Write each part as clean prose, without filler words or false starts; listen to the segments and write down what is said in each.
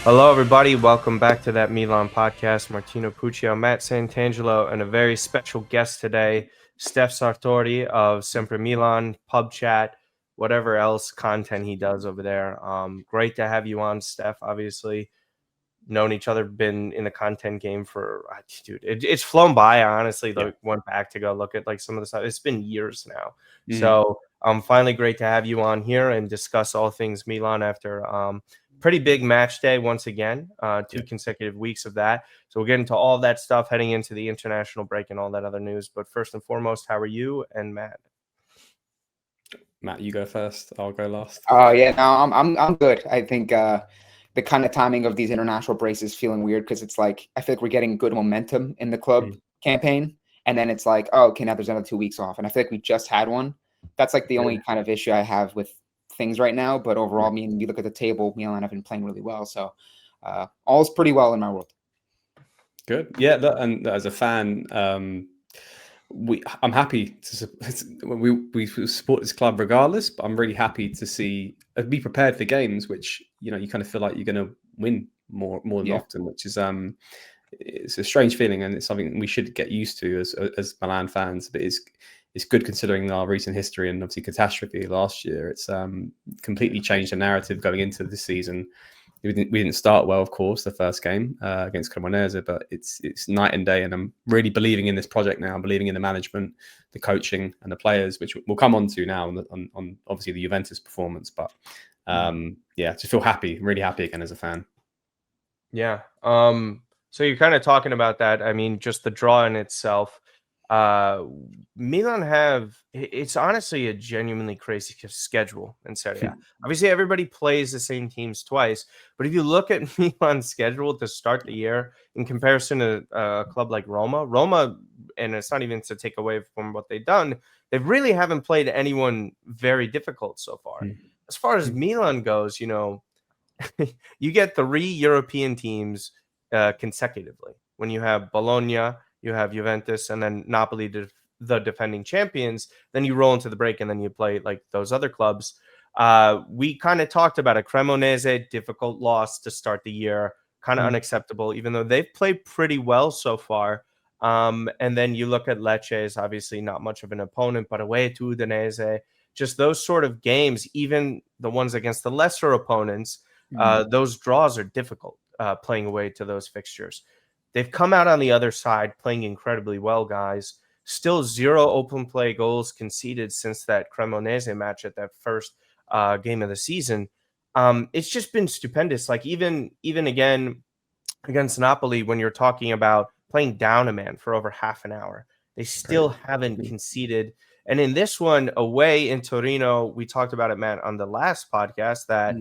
Hello, everybody. Welcome back to that Milan podcast. Martino Puccio, Matt Santangelo, and a very special guest today, Steph Sartori of Sempre Milan, Pub Chat, whatever else content he does over there. Great to have you on, Steph. Obviously, known each other, been in the content game for, dude, it's flown by. I honestly went back to go look at like some of the stuff. It's been years now. So finally great to have you on here and discuss all things Milan after pretty big match day once again, two consecutive weeks of that. So we'll get into all that stuff heading into the international break and all that other news. But first and foremost, how are you and Matt? Matt, you go first. I'll go last. Oh yeah, no, I'm good. I think the kind of timing of these international breaks is feeling weird because it's like I feel like we're getting good momentum in the club campaign, and then it's like, oh, okay, now there's another 2 weeks off, and I feel like we just had one. That's like the only kind of issue I have with things right now. But overall, you look at the table, Milan have been playing really well, so all's pretty well in my world. Good, yeah. And as a fan, I'm happy to we support this club regardless, but I'm really happy to see be prepared for games which you kind of feel like you're going to win more than often, which is it's a strange feeling, and it's something we should get used to as Milan fans. But it's good considering our recent history and obviously catastrophe last year. It's completely changed the narrative going into this season. We didn't start well, of course, the first game against Como-Milan, but it's night and day. And I'm really believing in this project now, believing in the management, the coaching, and the players, which we'll come on to now on obviously the Juventus performance. But just feel happy, really happy again as a fan. Yeah. So you're kind of talking about that. I mean, just the draw in itself. Milan it's honestly a genuinely crazy schedule in Serie A. Obviously, everybody plays the same teams twice, but if you look at Milan's schedule to start the year in comparison to a club like Roma, and it's not even to take away from what they've done, they really haven't played anyone very difficult so far. As far as Milan goes, you get 3 European teams consecutively. When you have Bologna, you have Juventus, and then Napoli, the defending champions. Then you roll into the break, and then you play like those other clubs. We kind of talked about a Cremonese difficult loss to start the year, kind of unacceptable, even though they've played pretty well so far. And then you look at Lecce, is obviously not much of an opponent, but away to Udinese. Just those sort of games, even the ones against the lesser opponents, those draws are difficult playing away to those fixtures. They've come out on the other side playing incredibly well, guys. Still 0 open play goals conceded since that Cremonese match at that first game of the season. It's just been stupendous. Like even again against Napoli, when you're talking about playing down a man for over half an hour, they still haven't conceded. And in this one, away in Torino, we talked about it, Matt, on the last podcast that,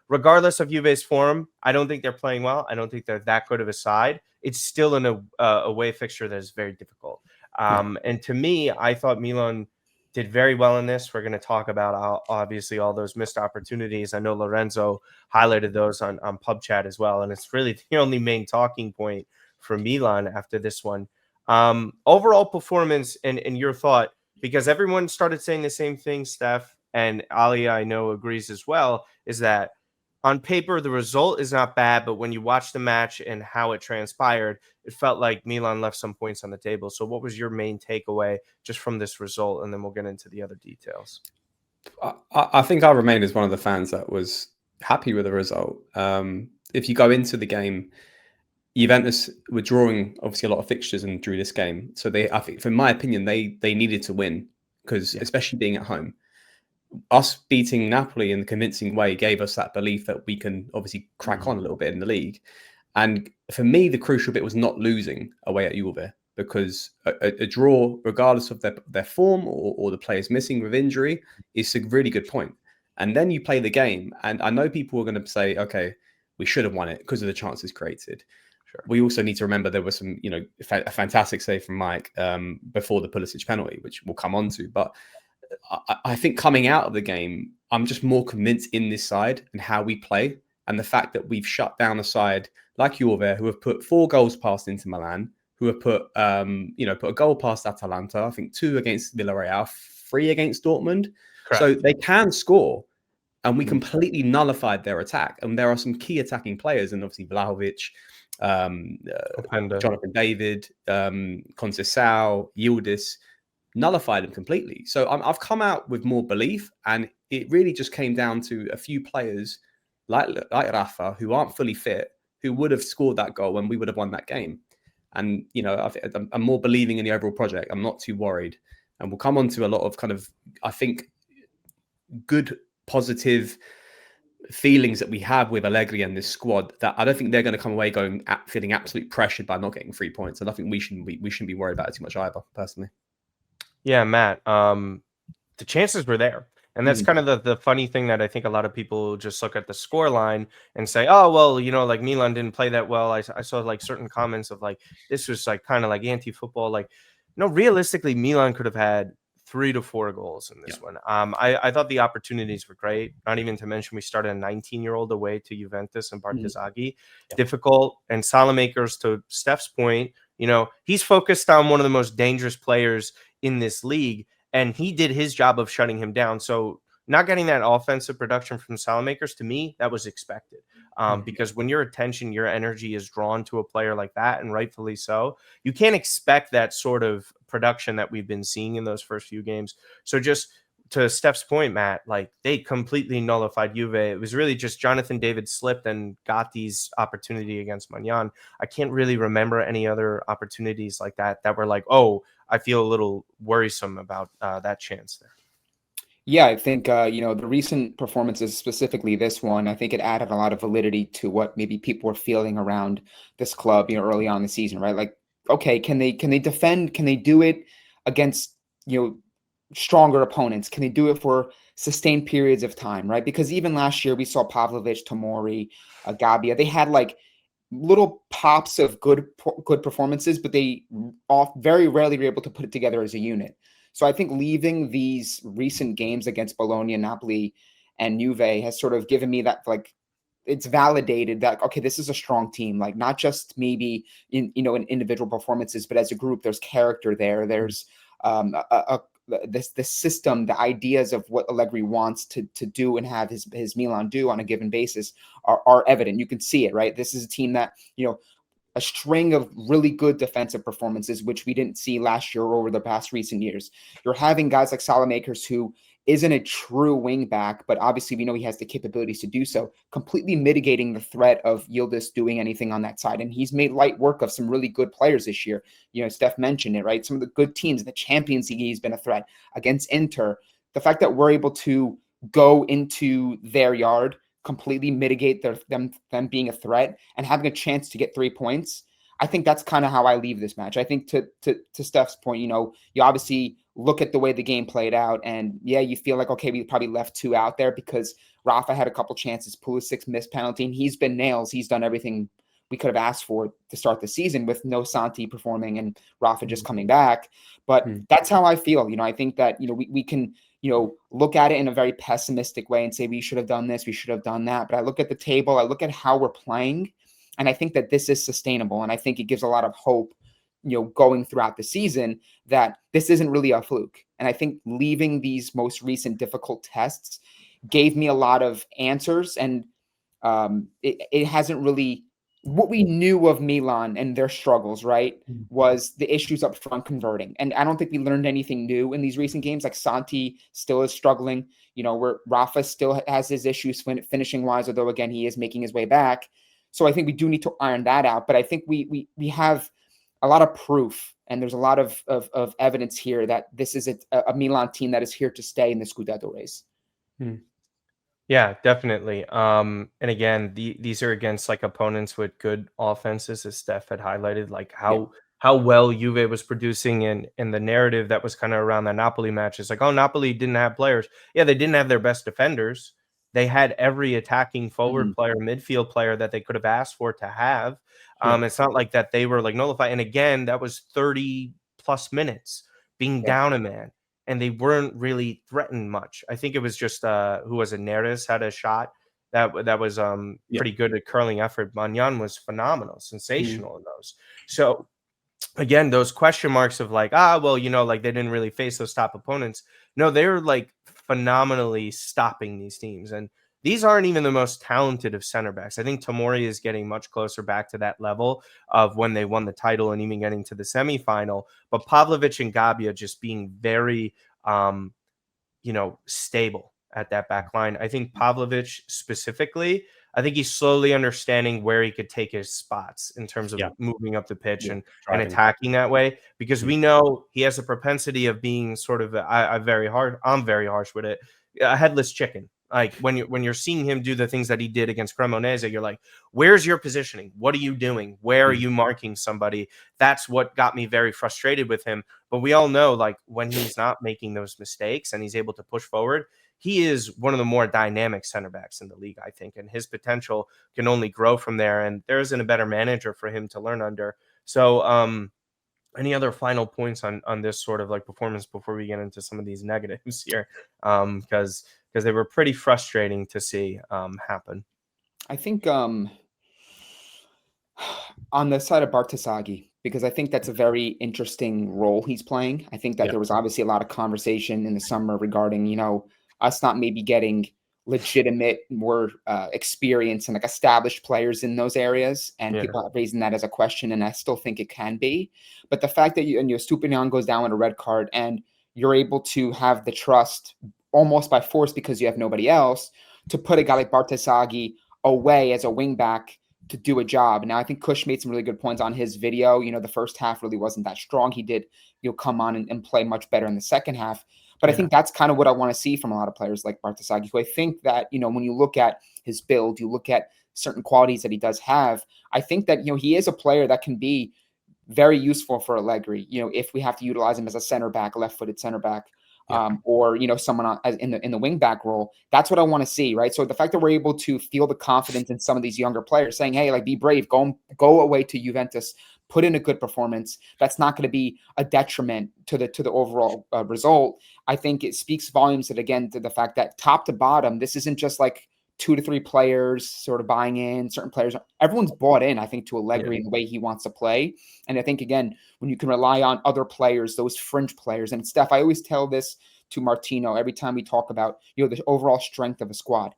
regardless of Juve's form, I don't think they're playing well. I don't think they're that good of a side. It's still an away fixture that is very difficult. And to me, I thought Milan did very well in this. We're going to talk about, obviously, all those missed opportunities. I know Lorenzo highlighted those on Pub Chat as well. And it's really the only main talking point for Milan after this one. Overall performance and your thought, because everyone started saying the same thing, Steph, and Ali, I know, agrees as well, is that on paper, the result is not bad, but when you watch the match and how it transpired, it felt like Milan left some points on the table. So what was your main takeaway just from this result? And then we'll get into the other details. I think I remain as one of the fans that was happy with the result. If you go into the game, Juventus were drawing obviously a lot of fixtures and drew this game. So I think, in my opinion, they needed to win because especially being at home. Us beating Napoli in the convincing way gave us that belief that we can obviously crack on a little bit in the league. And for me, the crucial bit was not losing away at Juve, because a draw, regardless of their form or the players missing with injury, is a really good point. And then you play the game, and I know people are going to say, okay, we should have won it because of the chances created. Sure. We also need to remember there was some, a fantastic save from Mike before the Pulisic penalty, which we'll come on to. But I think coming out of the game, I'm just more convinced in this side and how we play, and the fact that we've shut down a side like Juve, who have put 4 goals past Inter Milan, who have put a goal past Atalanta, I think 2 against Villarreal, 3 against Dortmund. Correct. So they can score. and we completely nullified their attack. And there are some key attacking players, and obviously Vlahovic, Jonathan David, Conceição, Yildiz, nullified them completely. So I've come out with more belief, and it really just came down to a few players like Rafa, who aren't fully fit, who would have scored that goal and we would have won that game. And, you know, I'm more believing in the overall project. I'm not too worried. And we'll come on to a lot of kind of, I think, good, positive feelings that we have with Allegri and this squad, that I don't think they're going to come away feeling absolutely pressured by not getting 3 points. And I think we shouldn't be worried about it too much either, personally. Yeah, Matt, the chances were there. And that's kind of the funny thing, that I think a lot of people just look at the score line and say, oh, well, you know, like Milan didn't play that well. I saw like certain comments of like, this was like kind of like anti-football. Like, no, realistically, Milan could have had 3 to 4 goals in this one. I thought the opportunities were great. Not even to mention we started a 19-year-old away to Juventus and Bartesaghi. Difficult. And Salamakers, to Steph's point, you know, he's focused on one of the most dangerous players in this league, and he did his job of shutting him down. So not getting that offensive production from Salamakers, to me, that was expected. Because when your attention, your energy is drawn to a player like that, and rightfully so, you can't expect that sort of production that we've been seeing in those first few games. So just to Steph's point, Matt, like they completely nullified Juve. It was really just Jonathan David slipped and got these opportunity against Maignan. I can't really remember any other opportunities like that were like, oh, I feel a little worrisome about that chance there. Yeah, I think, you know, the recent performances, specifically this one, I think it added a lot of validity to what maybe people were feeling around this club, you know, early on in the season, right? Like, okay, can they defend? Can they do it against, you know, stronger opponents? Can they do it for sustained periods of time, right? Because even last year we saw Pavlovic, Tomori, Gabbia. They had like little pops of good performances, but they very rarely were able to put it together as a unit. So I think leaving these recent games against Bologna, Napoli, and Juve has sort of given me that, like, it's validated that, okay, this is a strong team, like not just maybe in individual performances, but as a group, there's character there. There's this system, the ideas of what Allegri wants to do and have his Milan do on a given basis are evident. You can see it, right? This is a team that, you know, a string of really good defensive performances, which we didn't see last year or over the past recent years. You're having guys like Salamakers, who isn't a true wing back, but obviously we know he has the capabilities to do so, completely mitigating the threat of Yildiz doing anything on that side. And he's made light work of some really good players this year. You know, Steph mentioned it, right? Some of the good teams, the Champions League, he's been a threat against Inter. The fact that we're able to go into their yard, completely mitigate them being a threat and having a chance to get 3 points, I think that's kind of how I leave this match. I think to Steph's point, you know, you obviously look at the way the game played out, and yeah, you feel like, okay, we probably left 2 out there because Rafa had a couple chances, Pulisic missed penalty, and he's been nails. He's done everything we could have asked for to start the season, with no Santi performing and Rafa just coming back. But that's how I feel. You know, I think that, you know, we can, you know, look at it in a very pessimistic way and say we should have done this, we should have done that. But I look at the table, I look at how we're playing, and I think that this is sustainable. And I think it gives a lot of hope, you know, going throughout the season, that this isn't really a fluke. And I think leaving these most recent difficult tests gave me a lot of answers. And it hasn't really, what we knew of Milan and their struggles, right, was the issues up front converting. And I don't think we learned anything new in these recent games. Like Santi still is struggling, you know, where Rafa still has his issues finishing wise, although again, he is making his way back. So I think we do need to iron that out. But I think we have a lot of proof, and there's a lot of evidence here that this is a Milan team that is here to stay in the Scudetto race. Yeah, definitely. And again, these are against like opponents with good offenses, as Steph had highlighted, like how well Juve was producing, and the narrative that was kind of around the Napoli match is like, oh, Napoli didn't have players. Yeah, they didn't have their best defenders. They had every attacking forward player, midfield player that they could have asked for to have. It's not like that they were like nullified. And again, that was 30 plus minutes being down a man, and they weren't really threatened much. I think it was just who was it? Neres had a shot that was pretty good at curling effort. Maignan was phenomenal, sensational in those. So again, those question marks of like, well, you know, like they didn't really face those top opponents. No, they were like phenomenally stopping these teams. And these aren't even the most talented of center backs. I think Tomori is getting much closer back to that level of when they won the title and even getting to the semifinal. But Pavlovic and Gabia just being very, stable at that back line. I think Pavlovic specifically, I think he's slowly understanding where he could take his spots in terms of moving up the pitch and attacking that way, because we know he has a propensity of being sort of I'm very harsh with it, a headless chicken. Like when you're seeing him do the things that he did against Cremonese, you're like, where's your positioning? What are you doing? Where are you marking somebody? That's what got me very frustrated with him. But we all know, like, when he's not making those mistakes and he's able to push forward, he is one of the more dynamic center backs in the league, I think, and his potential can only grow from there. And there isn't a better manager for him to learn under. So, any other final points on this sort of like performance before we get into some of these negatives here? Because they were pretty frustrating to see happen. I think on the side of Bartasaghi, because I think that's a very interesting role he's playing. I think that there was obviously a lot of conversation in the summer regarding, us not maybe getting legitimate, more experienced and like established players in those areas, and people are raising that as a question, and I still think it can be. But the fact that Stupinian goes down with a red card and you're able to have the trust almost by force because you have nobody else to put a guy like Bartasaghi away as a wing back to do a job. Now, I think Kush made some really good points on his video. The first half really wasn't that strong. He did, come on and play much better in the second half. But I think that's kind of what I want to see from a lot of players like Bartasaghi, who I think that, when you look at his build, you look at certain qualities that he does have, I think that, he is a player that can be very useful for Allegri, if we have to utilize him as a center back, a left-footed center back, or someone in the wing back role. That's what I want to see, right? So the fact that we're able to feel the confidence in some of these younger players, saying, "Hey, like, be brave, go away to Juventus, put in a good performance," that's not going to be a detriment to the overall result. I think it speaks volumes that, again, to the fact that top to bottom, this isn't just like 2 to 3 players sort of buying in, certain players. Everyone's bought in, I think, to Allegri in the way he wants to play. And I think, again, when you can rely on other players, those fringe players, and Steph, I always tell this to Martino every time we talk about, the overall strength of a squad.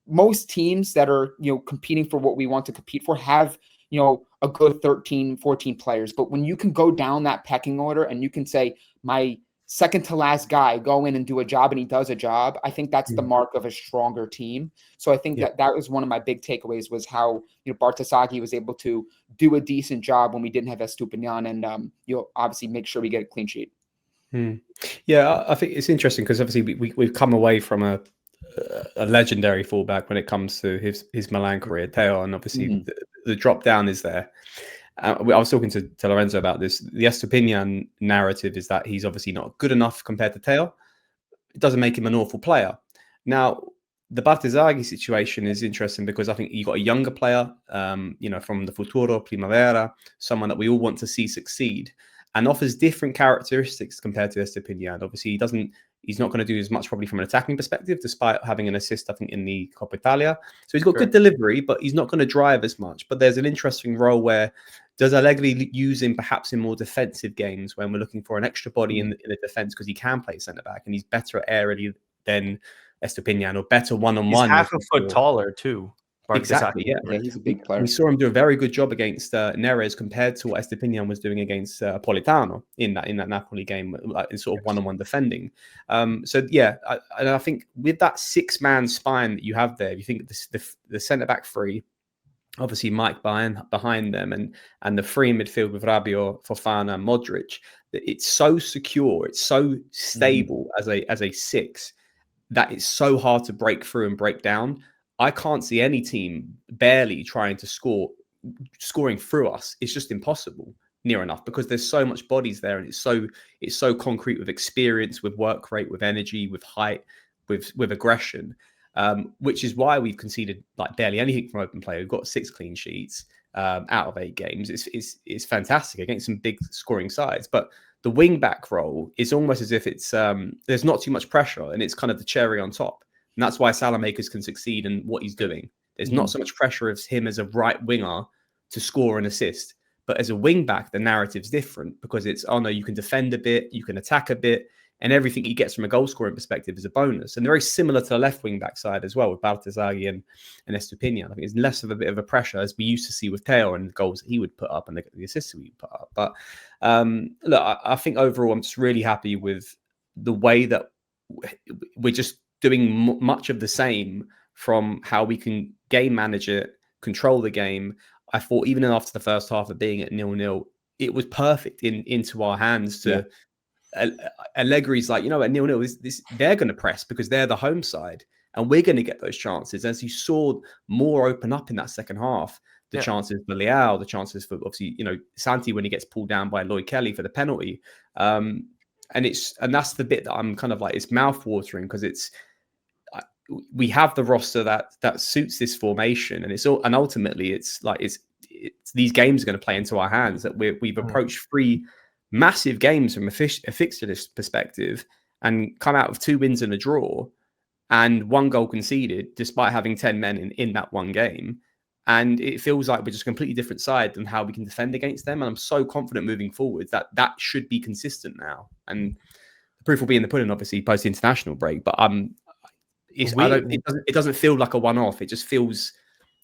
Most teams that are, competing for what we want to compete for have, a good 13, 14 players. But when you can go down that pecking order and you can say, my second to last guy go in and do a job, and he does a job, I think that's the mark of a stronger team. So I think that was one of my big takeaways, was how Bartasaghi was able to do a decent job when we didn't have Estupinian, and obviously make sure we get a clean sheet. Yeah, I think it's interesting because obviously we've come away from a legendary fullback when it comes to his Milan career, Teo, and obviously the drop down is there. I was talking to Lorenzo about this. The Estupinian narrative is that he's obviously not good enough compared to Teo. It doesn't make him an awful player. Now, the Bartasaghi situation is interesting because I think you got a younger player, from the Futuro Primavera, someone that we all want to see succeed, and offers different characteristics compared to Estupinian. Obviously, he's not going to do as much probably from an attacking perspective, despite having an assist, I think, in the Coppa Italia. So he's got good delivery, but he's not going to drive as much. But there's an interesting role where does Allegri use him perhaps in more defensive games when we're looking for an extra body in the defense, because he can play centre-back and he's better aerially than Estupinian, or better one-on-one. He's half a foot taller too. Exactly, yeah. He's a big player. We saw him do a very good job against Neres compared to what Estupinian was doing against Politano in that Napoli game, like in sort of one-on-one defending. And I think with that 6-man spine that you have there, you think the centre-back three, obviously Mike behind them, and the three in midfield with Rabiot, Fofana, Modric, it's so secure, it's so stable as a 6 that it's so hard to break through and break down. I can't see any team barely trying to scoring through us. It's just impossible near enough, because there's so much bodies there, and it's so concrete with experience, with work rate, with energy, with height, with aggression, which is why we've conceded like barely anything from open play. We've got 6 clean sheets out of 8 games. It's fantastic against some big scoring sides, but the wing back role is almost as if it's there's not too much pressure, and it's kind of the cherry on top. And that's why Salamakers can succeed in what he's doing. There's not so much pressure of him as a right winger to score and assist. But as a wing back, the narrative's different, because it's, oh no, you can defend a bit, you can attack a bit. and everything he gets from a goal scoring perspective is a bonus. And they're very similar to the left wing back side as well, with Baltazar and Estupiñán. I think it's less of a bit of a pressure as we used to see with Teo and the goals that he would put up and the assists he would put up. But look, I think overall I'm just really happy with the way that we're just doing much of the same from how we can game manage it, control the game. I thought even after the first half of being at 0-0, it was perfect into our hands to Allegri's like, at 0-0, they're going to press because they're the home side and we're going to get those chances. As you saw more open up in that second half, the chances for Leao, the chances for obviously, Santi when he gets pulled down by Lloyd Kelly for the penalty. And that's the bit that I'm kind of like, it's mouth watering because we have the roster that suits this formation, and ultimately it's these games are going to play into our hands. That we've approached 3 massive games from a fixture perspective and come out of 2 wins and a draw and 1 goal conceded despite having 10 men in that one game. And it feels like we're just a completely different side than how we can defend against them. And I'm so confident moving forward that should be consistent now. And the proof will be in the pudding, obviously, post international break. But it doesn't feel like a one-off. It just feels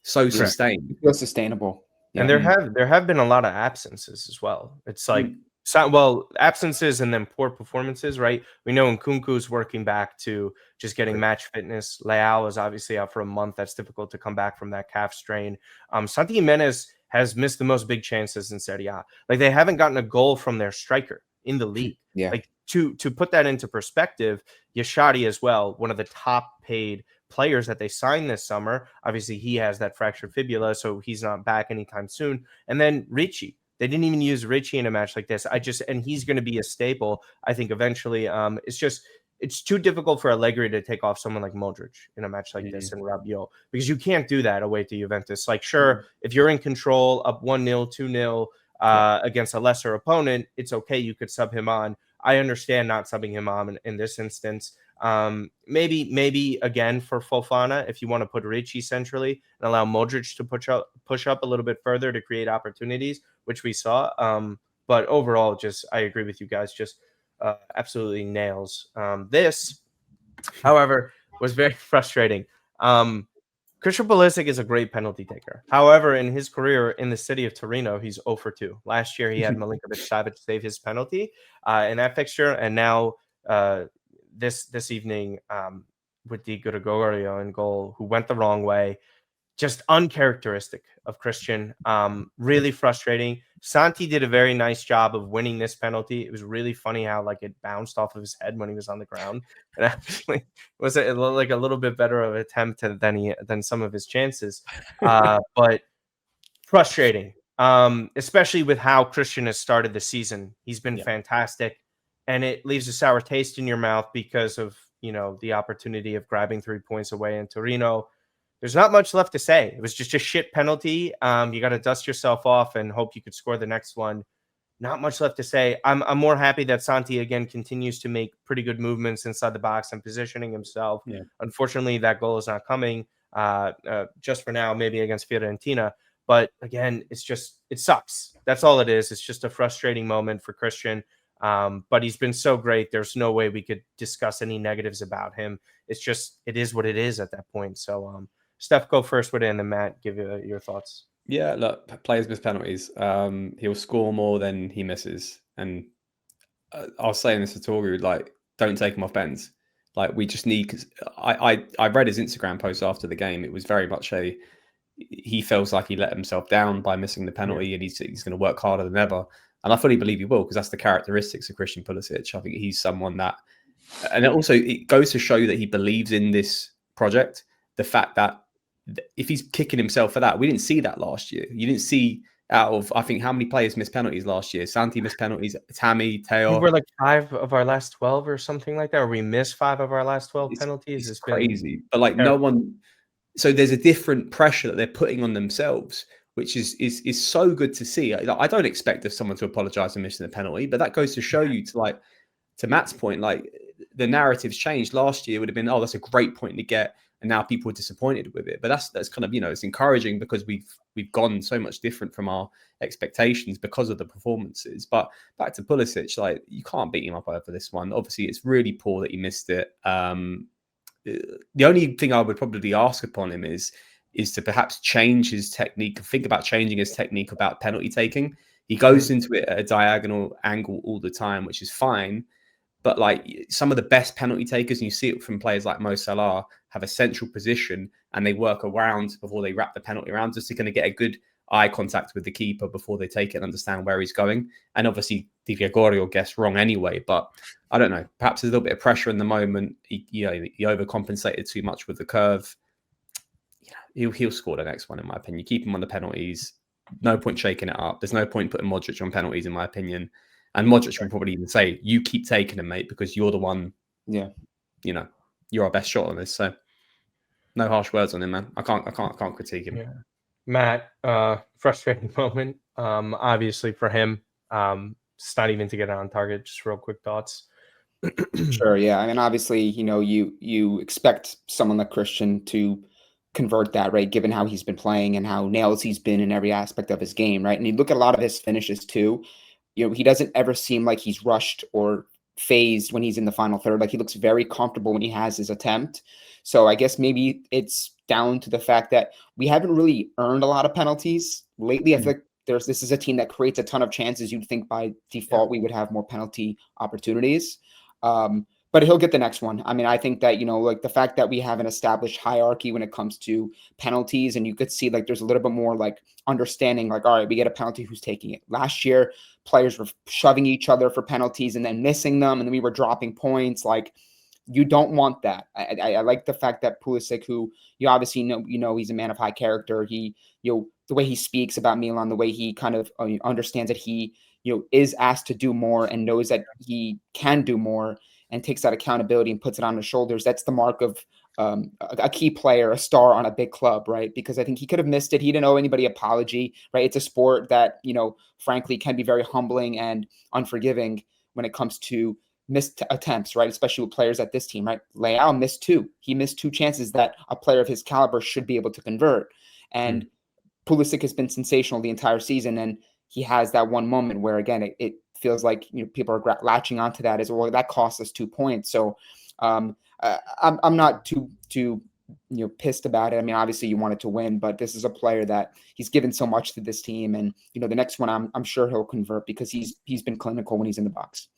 so sustained. It feels sustainable. Yeah. And there have been a lot of absences as well. It's like absences and then poor performances, right? We know Nkunku's working back to just getting match fitness. Leao is obviously out for a month. That's difficult to come back from that calf strain. Santi Gimenez has missed the most big chances in Serie A. Like they haven't gotten a goal from their striker in the league. Yeah. Like to put that into perspective, Yashadi as well, one of the top paid players that they signed this summer. Obviously, he has that fractured fibula, so he's not back anytime soon. And then Ricci. They didn't even use Ricci in a match like this. And he's going to be a staple, I think, eventually. It's too difficult for Allegri to take off someone like Modric in a match like this and Rabiot, because you can't do that away to Juventus. Like, sure, if you're in control, up 1-0, 2-0 against a lesser opponent, it's okay. You could sub him on. I understand not subbing him on in this instance. Maybe again for Fofana, if you want to put Ricci centrally and allow Modric to push up a little bit further to create opportunities, which we saw. But overall, I agree with you guys. Absolutely nails. This, however, was very frustrating. Christian Pulisic is a great penalty taker. However, in his career in the city of Torino, he's 0 for 2. Last year, he had Milinkovic-Savic save his penalty in that fixture, and now this evening with Di Gregorio in goal, who went the wrong way. Just uncharacteristic of Christian. Really frustrating. Santi did a very nice job of winning this penalty. It was really funny how it bounced off of his head when he was on the ground. And actually was a little bit better of an attempt than some of his chances. But frustrating. Especially with how Christian has started the season. He's been fantastic. And it leaves a sour taste in your mouth because of, the opportunity of grabbing 3 points away in Torino. There's not much left to say. It was just a shit penalty. You got to dust yourself off and hope you could score the next one. Not much left to say. I'm more happy that Santi, again, continues to make pretty good movements inside the box and positioning himself. Yeah. Unfortunately, that goal is not coming just for now, maybe against Fiorentina. But again, it sucks. That's all it is. It's just a frustrating moment for Christian. But he's been so great. There's no way we could discuss any negatives about him. It is what it is at that point. So, Steph, go first with it, and then Matt, give you your thoughts. Yeah, look, players miss penalties. He'll score more than he misses. And I was saying this to Toru, don't take him off bends. We just need, because I read his Instagram post after the game. It was very much he feels like he let himself down by missing the penalty, and he's going to work harder than ever. And I fully believe he will, because that's the characteristics of Christian Pulisic. I think he's someone that, and it goes to show that he believes in this project. The fact that if he's kicking himself for that, we didn't see that last year. You didn't see out of, I think, how many players missed penalties last year? Santi missed penalties, Tammy, Teo. We were 5 of our last 12 or something like that, or we missed 5 of our last 12 penalties. It's crazy. But no one, so there's a different pressure that they're putting on themselves, which is so good to see. I don't expect someone to apologize for missing a penalty, but that goes to show you to Matt's point, the narrative's changed. Last year would have been, that's a great point to get. and now people are disappointed with it. But that's kind of, it's encouraging because we've gone so much different from our expectations because of the performances. But back to Pulisic, like, you can't beat him up over this one. Obviously, it's really poor that he missed it. The only thing I would probably ask upon him is to perhaps change his technique, think about changing his technique about penalty taking. He goes into it at a diagonal angle all the time, which is fine. But like some of the best penalty takers, and you see it from players like Mo Salah, have a central position and they work around before they wrap the penalty around, just to kind of get a good eye contact with the keeper before they take it and understand where he's going. And obviously, Di Gregorio guessed wrong anyway. But I don't know. Perhaps there's a little bit of pressure in the moment. He overcompensated too much with the curve. He'll score the next one, in my opinion. Keep him on the penalties. No point shaking it up. There's no point putting Modric on penalties, in my opinion. And Modric will probably even say, "You keep taking them, mate, because you're the one. Yeah, you're our best shot on this." So, no harsh words on him, man. I can't critique him. Yeah. Matt, frustrating moment. Obviously for him, it's not even to get on target. Just real quick thoughts. Sure. Yeah. I mean, obviously, you expect someone like Christian to convert that, right? Given how he's been playing and how nails he's been in every aspect of his game, right? And you look at a lot of his finishes too. He doesn't ever seem like he's rushed or phased when he's in the final third. Like, he looks very comfortable when he has his attempt. So I guess maybe it's down to the fact that we haven't really earned a lot of penalties lately. I feel like this is a team that creates a ton of chances. You'd think by default we would have more penalty opportunities. But he'll get the next one. I mean, I think that, like the fact that we have an established hierarchy when it comes to penalties, and you could see like there's a little bit more like understanding, like, all right, we get a penalty, who's taking it? Last year, players were shoving each other for penalties and then missing them, and then we were dropping points. Like, you don't want that. I like the fact that Pulisic, who you obviously know, he's a man of high character. He, the way he speaks about Milan, the way he kind of understands that he, is asked to do more and knows that he can do more, and takes that accountability and puts it on his shoulders. That's the mark of a key player, a star on a big club, right? Because I think he could have missed it. He didn't owe anybody apology, right? It's a sport that, frankly, can be very humbling and unforgiving when it comes to missed attempts, right? Especially with players at this team, right? Leao missed two. He missed two chances that a player of his caliber should be able to convert. And Pulisic has been sensational the entire season, and he has that one moment where, again, it feels like people are latching onto that as well. That cost us 2 points. So I'm not too pissed about it. I mean, obviously you wanted to win, but this is a player that he's given so much to this team, and the next one I'm sure he'll convert because he's been clinical when he's in the box.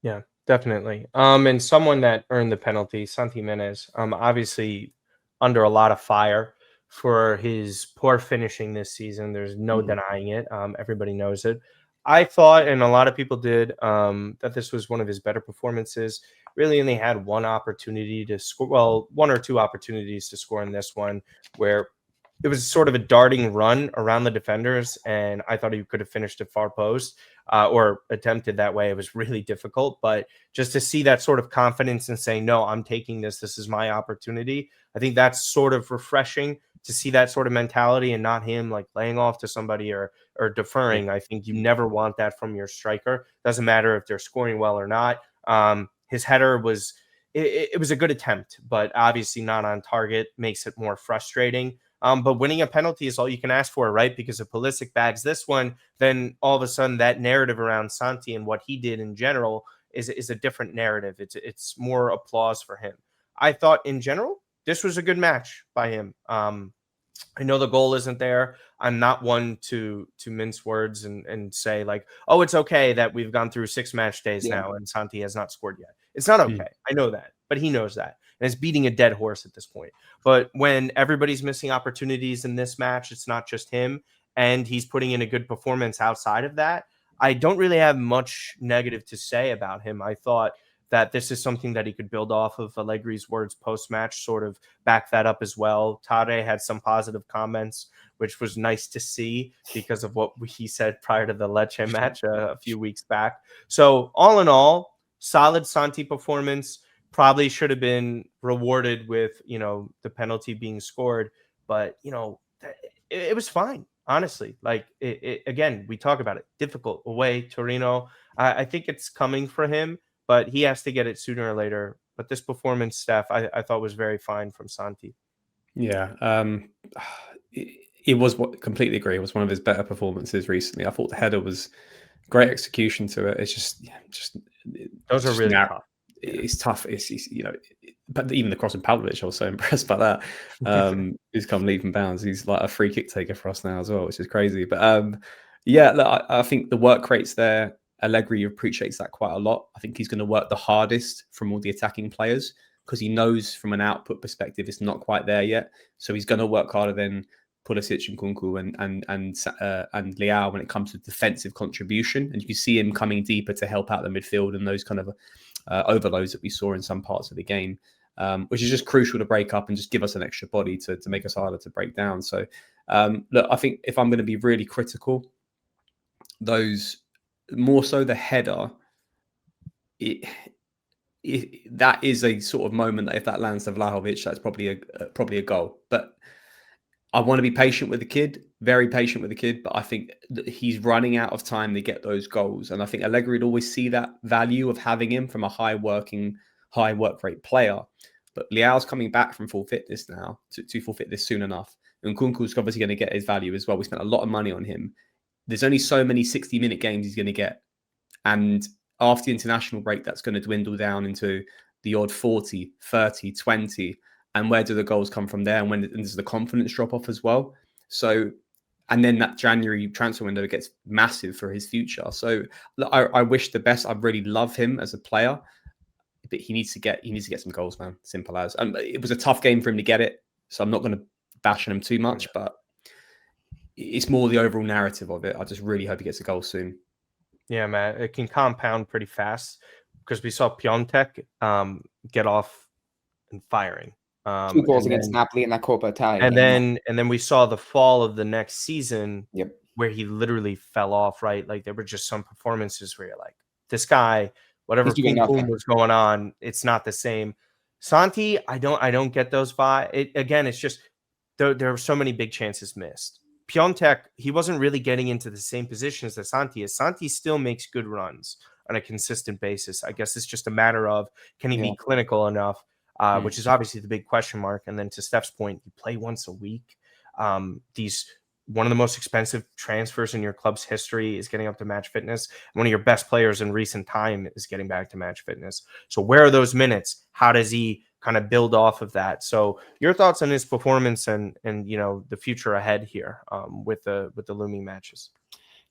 Yeah, definitely. And someone that earned the penalty, Santi Gimenez, obviously under a lot of fire for his poor finishing this season. There's no denying it. Everybody knows it. I thought, and a lot of people did, that this was one of his better performances. Really only had one opportunity to score. Well, one or two opportunities to score in this one, where it was sort of a darting run around the defenders, and I thought he could have finished at far post or attempted that way. It was really difficult, but just to see that sort of confidence and saying, no, I'm taking this. This is my opportunity. I think that's sort of refreshing to see that sort of mentality, and not him like laying off to somebody or deferring. I think you never want that from your striker. Doesn't matter if they're scoring well or not. His header was it was a good attempt, but obviously not on target. Makes it more frustrating. But winning a penalty is all you can ask for, right? Because if Pulisic bags this one, then all of a sudden that narrative around Santi and what he did in general is a different narrative. It's more applause for him. I thought in general, this was a good match by him. I know the goal isn't there. I'm not one to mince words and say like, oh, it's okay that we've gone through 6 match days now and Santi has not scored yet. It's not okay. I know that, but he knows that. And it's beating a dead horse at this point. But when everybody's missing opportunities in this match, it's not just him, and he's putting in a good performance outside of that, I don't really have much negative to say about him. I thought that this is something that he could build off of. Allegri's words post-match sort of back that up as well. Tade had some positive comments, which was nice to see because of what he said prior to the Lecce match a few weeks back. So all in all, solid Santi performance. Probably should have been rewarded with, the penalty being scored. But, it was fine, honestly. Like, again, we talk about it. Difficult away, Torino. I think it's coming for him, but he has to get it sooner or later But this performance, Steph, I thought was very fine from Santi. Yeah, it was completely agree. It was one of his better performances recently. I thought the header was great execution to it. It's just Those are really tough. It's tough. It's but even the cross in Pavlovic, I was so impressed by that. He's come leaping bounds. He's like a free kick taker for us now as well, which is crazy. But yeah, look, I think the work rate's there. Allegri appreciates that quite a lot. I think he's going to work the hardest from all the attacking players because he knows from an output perspective it's not quite there yet. So he's going to work harder than Pulisic and Kunku and Leao when it comes to defensive contribution. And you can see him coming deeper to help out the midfield and those kind of overloads that we saw in some parts of the game, which is just crucial to break up and just give us an extra body to make us harder to break down. So look, I think if I'm going to be really critical, those more so the header, that is a sort of moment that if that lands to Vlahovic, that's probably a goal. But I want to be patient with the kid, very patient with the kid, but I think that he's running out of time to get those goals. And I think Allegri would always see that value of having him from a high work rate player. But Leao's coming back from full fitness now, to full fitness soon enough. And Kunku's obviously going to get his value as well. We spent a lot of money on him. There's only so many 60-minute games he's going to get. And after the international break, that's going to dwindle down into the odd 40, 30, 20. And where do the goals come from there? And does the confidence drop off as well? So, and then that January transfer window gets massive for his future. So I wish the best. I really love him as a player, but he needs to get some goals, man. Simple as. It was a tough game for him to get it. So I'm not going to bash on him too much, but it's more the overall narrative of it. I just really hope he gets a goal soon. Yeah, man, it can compound pretty fast because we saw Piontek get off and firing. 2 goals against Napoli in that Coppa Italia. And then we saw the fall of the next season where he literally fell off, right? Like there were just some performances where you're like, this guy, whatever boom was going on, it's not the same. Santi, I don't get those vibes. Again, it's just there are so many big chances missed. Piontek, he wasn't really getting into the same positions that Santi is. Santi still makes good runs on a consistent basis. I guess it's just a matter of can he be clinical enough, which is obviously the big question mark. And then to Steph's point, you play once a week. One of the most expensive transfers in your club's history is getting up to match fitness. One of your best players in recent time is getting back to match fitness. So where are those minutes? How does he kind of build off of that? So your thoughts on his performance and the future ahead here with the looming matches?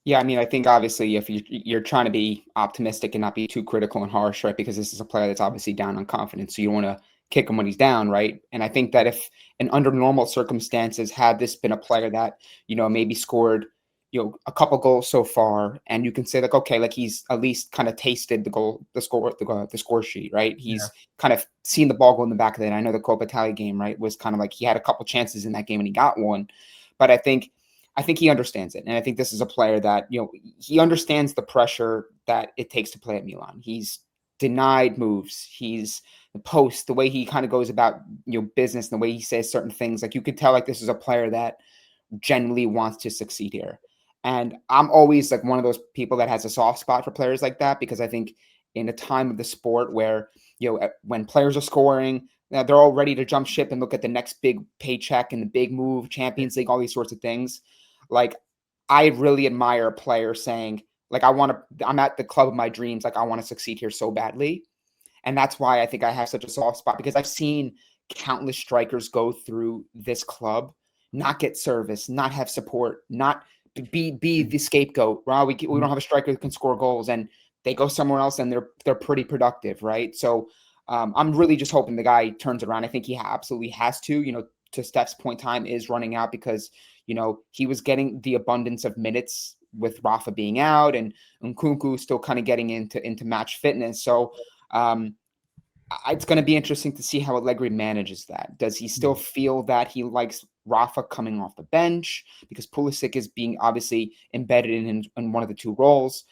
Yeah, I mean, I think obviously if you're trying to be optimistic and not be too critical and harsh, right? Because this is a player that's obviously down on confidence, so you don't want to kick him when he's down, right? And I think that if under normal circumstances, had this been a player that maybe scored a couple goals so far, and you can say like, okay, like he's at least kind of tasted the score sheet, right? He's kind of seen the ball go in the back of it. I know the Coppa Italia game, right, was kind of like he had a couple chances in that game and he got one, but I think he understands it, and I think this is a player that he understands the pressure that it takes to play at Milan. He's denied moves. He's the post, the way he kind of goes about business, and the way he says certain things. Like you could tell, like this is a player that genuinely wants to succeed here. And I'm always like one of those people that has a soft spot for players like that, because I think in a time of the sport where when players are scoring, they're all ready to jump ship and look at the next big paycheck and the big move, Champions League, all these sorts of things. Like I really admire a player saying, like, I'm at the club of my dreams. Like I want to succeed here so badly. And that's why I think I have such a soft spot, because I've seen countless strikers go through this club, not get service, not have support, not be the scapegoat. Well, we don't have a striker who can score goals, and they go somewhere else and they're pretty productive, right? So I'm really just hoping the guy turns it around. I think he absolutely has to. To Steph's point, time is running out because he was getting the abundance of minutes with Rafa being out and Nkunku still kind of getting into match fitness. So it's going to be interesting to see how Allegri manages that. Does he still feel that he likes Rafa coming off the bench because Pulisic is being obviously embedded in one of the two roles?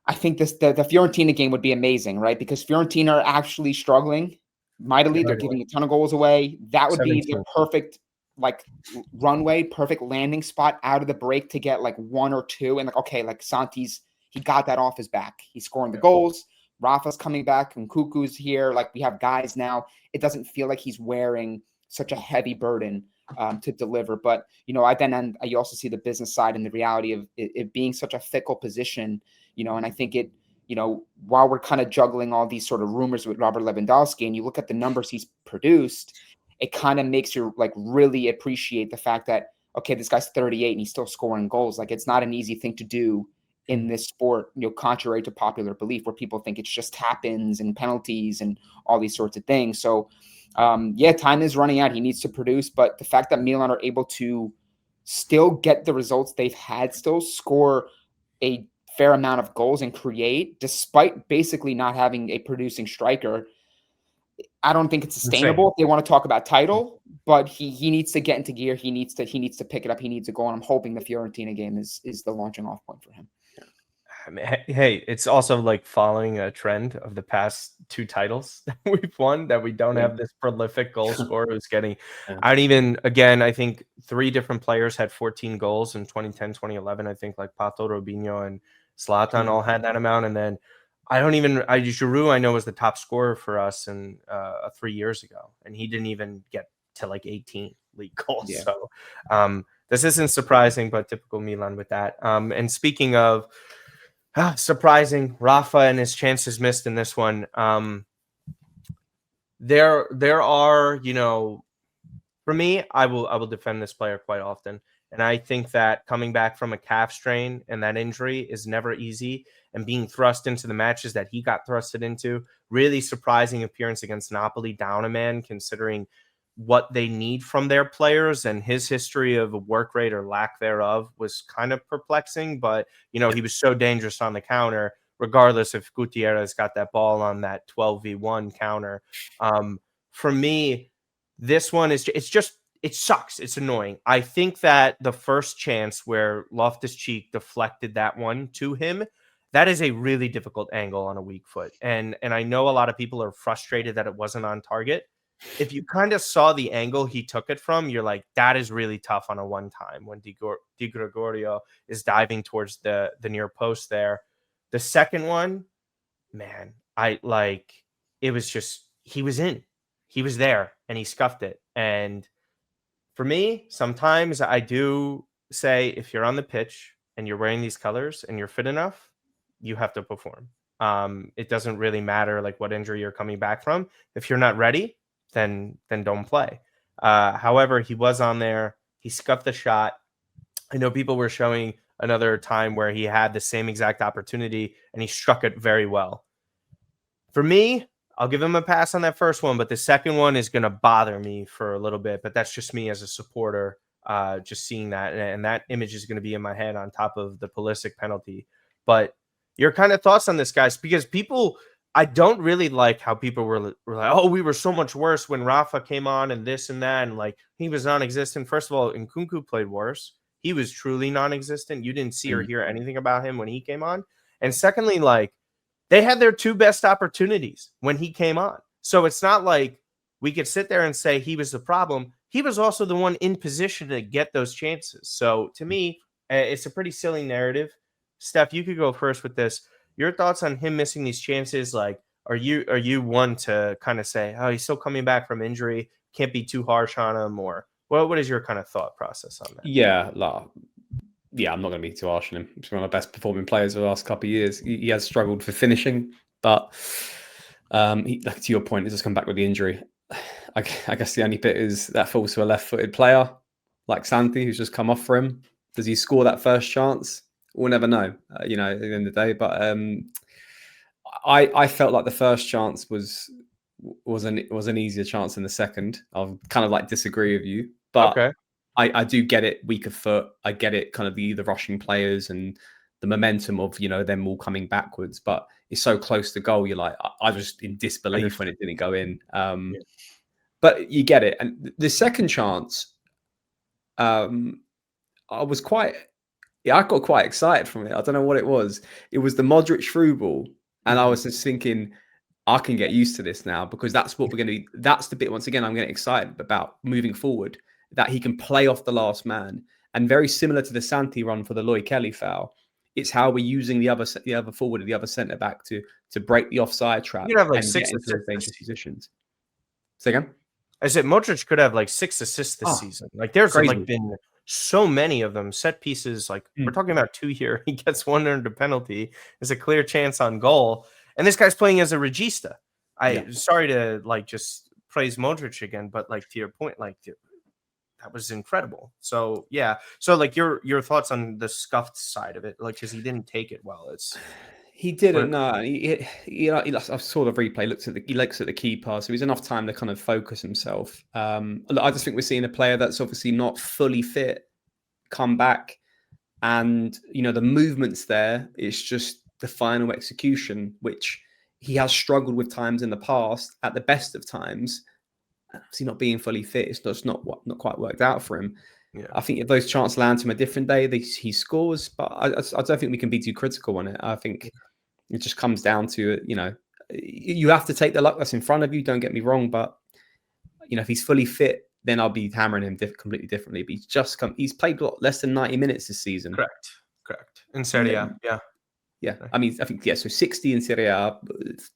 I think the Fiorentina game would be amazing, right? Because Fiorentina are actually struggling mightily. They're giving a ton of goals away. That would be the perfect runway, perfect landing spot out of the break to get like one or two. And like, okay, like Santi's, he got that off his back. He's scoring the goals. Rafa's coming back and Cuckoo's here. Like, we have guys now. It doesn't feel like he's wearing such a heavy burden to deliver. But, you know, you also see the business side and the reality of it being such a fickle position, you know, and I think you know, while we're kind of juggling all these sort of rumors with Robert Lewandowski and you look at the numbers he's produced, it kind of makes you like really appreciate the fact that, okay, this guy's 38 and he's still scoring goals. Like, it's not an easy thing to do in this sport, you know, contrary to popular belief where people think it's just tap-ins and penalties and all these sorts of things. So, yeah, time is running out. He needs to produce, but the fact that Milan are able to still get the results they've had, still score a fair amount of goals and create, despite basically not having a producing striker, I don't think it's sustainable. If they want to talk about title, but he needs to get into gear. He needs to pick it up. He needs to go, and I'm hoping the Fiorentina game is the launching off point for him. I mean, hey, it's also like following a trend of the past 2 titles that we've won, that we don't have this prolific goal scorer who's getting. I think 3 different players had 14 goals in 2010, 2011. I think like Pato, Robinho, and Zlatan all had that amount, and then Giroud, I know, was the top scorer for us in 3 years ago, and he didn't even get to like 18 league goals. Yeah. So this isn't surprising, but typical Milan with that. And speaking of surprising, Rafa and his chances missed in this one. There are, you know, for me, I will defend this player quite often. And I think that coming back from a calf strain and that injury is never easy. And being thrust into the matches that he got thrusted into, really surprising appearance against Napoli, down a man, considering what they need from their players, and his history of work rate or lack thereof was kind of perplexing. But, you know, he was so dangerous on the counter, regardless if Gutierrez got that ball on that 12v1 counter. For me, this one is, it sucks. It's annoying. I think that the first chance where Loftus-Cheek deflected that one to him, that is a really difficult angle on a weak foot. And I know a lot of people are frustrated that it wasn't on target. If you kind of saw the angle he took it from, you're like, that is really tough on a one-time when Di Gregorio is diving towards the near post there. The second one, man, it was just, he was there and he scuffed it. And for me, sometimes I do say, if you're on the pitch and you're wearing these colors and you're fit enough, you have to perform. It doesn't really matter like what injury you're coming back from. If you're not ready, then don't play. However, he was on there. He scuffed the shot. I know people were showing another time where he had the same exact opportunity and he struck it very well. For me, I'll give him a pass on that first one, but the second one is going to bother me for a little bit. But that's just me as a supporter, just seeing that. And that image is going to be in my head on top of the Pulisic penalty. But your kind of thoughts on this, guys? Because I don't really like how people were like, oh, we were so much worse when Rafa came on and this and that. And like, he was non-existent. First of all, Nkunku played worse. He was truly non-existent. You didn't see or hear anything about him when he came on. And secondly, like, they had their 2 best opportunities when he came on. So it's not like we could sit there and say he was the problem. He was also the one in position to get those chances. So to me, it's a pretty silly narrative. Steph, you could go first with this. Your thoughts on him missing these chances? Like, are you one to kind of say, oh, he's still coming back from injury, can't be too harsh on him? Or what is your kind of thought process on that? Yeah, I'm not going to be too harsh on him. He's one of the best performing players of the last couple of years. He has struggled for finishing, but to your point, he's just come back with the injury. I guess the only bit is that falls to a left-footed player like Santi, who's just come off for him. Does he score that first chance? We'll never know, at the end of the day. But I felt like the first chance was an easier chance than the second. I'll kind of like disagree with you, but okay. I do get it, weaker foot. I get it, kind of the rushing players and the momentum of them all coming backwards. But it's so close to goal. You're like, I was in disbelief when it didn't go in. But you get it. And the second chance, I got quite excited from it. I don't know what it was. It was the Modric through ball. And I was just thinking, I can get used to this now, because that's what we're going to be. That's the bit, once again, I'm getting excited about moving forward, that he can play off the last man. And very similar to the Santi run for the Lloyd Kelly foul, It's how we're using the other forward or the other centre back to break the offside trap You could have like and 6 get into those assists. dangerous positions. Say again? I said Modric could have like 6 assists this season. Like there's crazy. like been so many of them set pieces. Like we're talking about 2 here. He gets one under penalty. There's a clear chance on goal, and this guy's playing as a regista. Sorry to like just praise Modric again, but like to your point, like that was incredible. So yeah. So like your thoughts on the scuffed side of it, like because he didn't take it well. He didn't. No, I saw the replay. He looks at the keeper, so he's enough time to kind of focus himself. I just think we're seeing a player that's obviously not fully fit come back, and the movements there. It's just the final execution, which he has struggled with times in the past. At the best of times, obviously not being fully fit, it's just not quite worked out for him. Yeah. I think if those chances land to him a different day, he scores. But I don't think we can be too critical on it. I think it just comes down to you have to take the luck that's in front of you. Don't get me wrong, but if he's fully fit, then I'll be hammering him completely differently. But he's played less than 90 minutes this season. Correct. In Serie A, yeah. Yeah, I mean, I think so 60 in Serie A,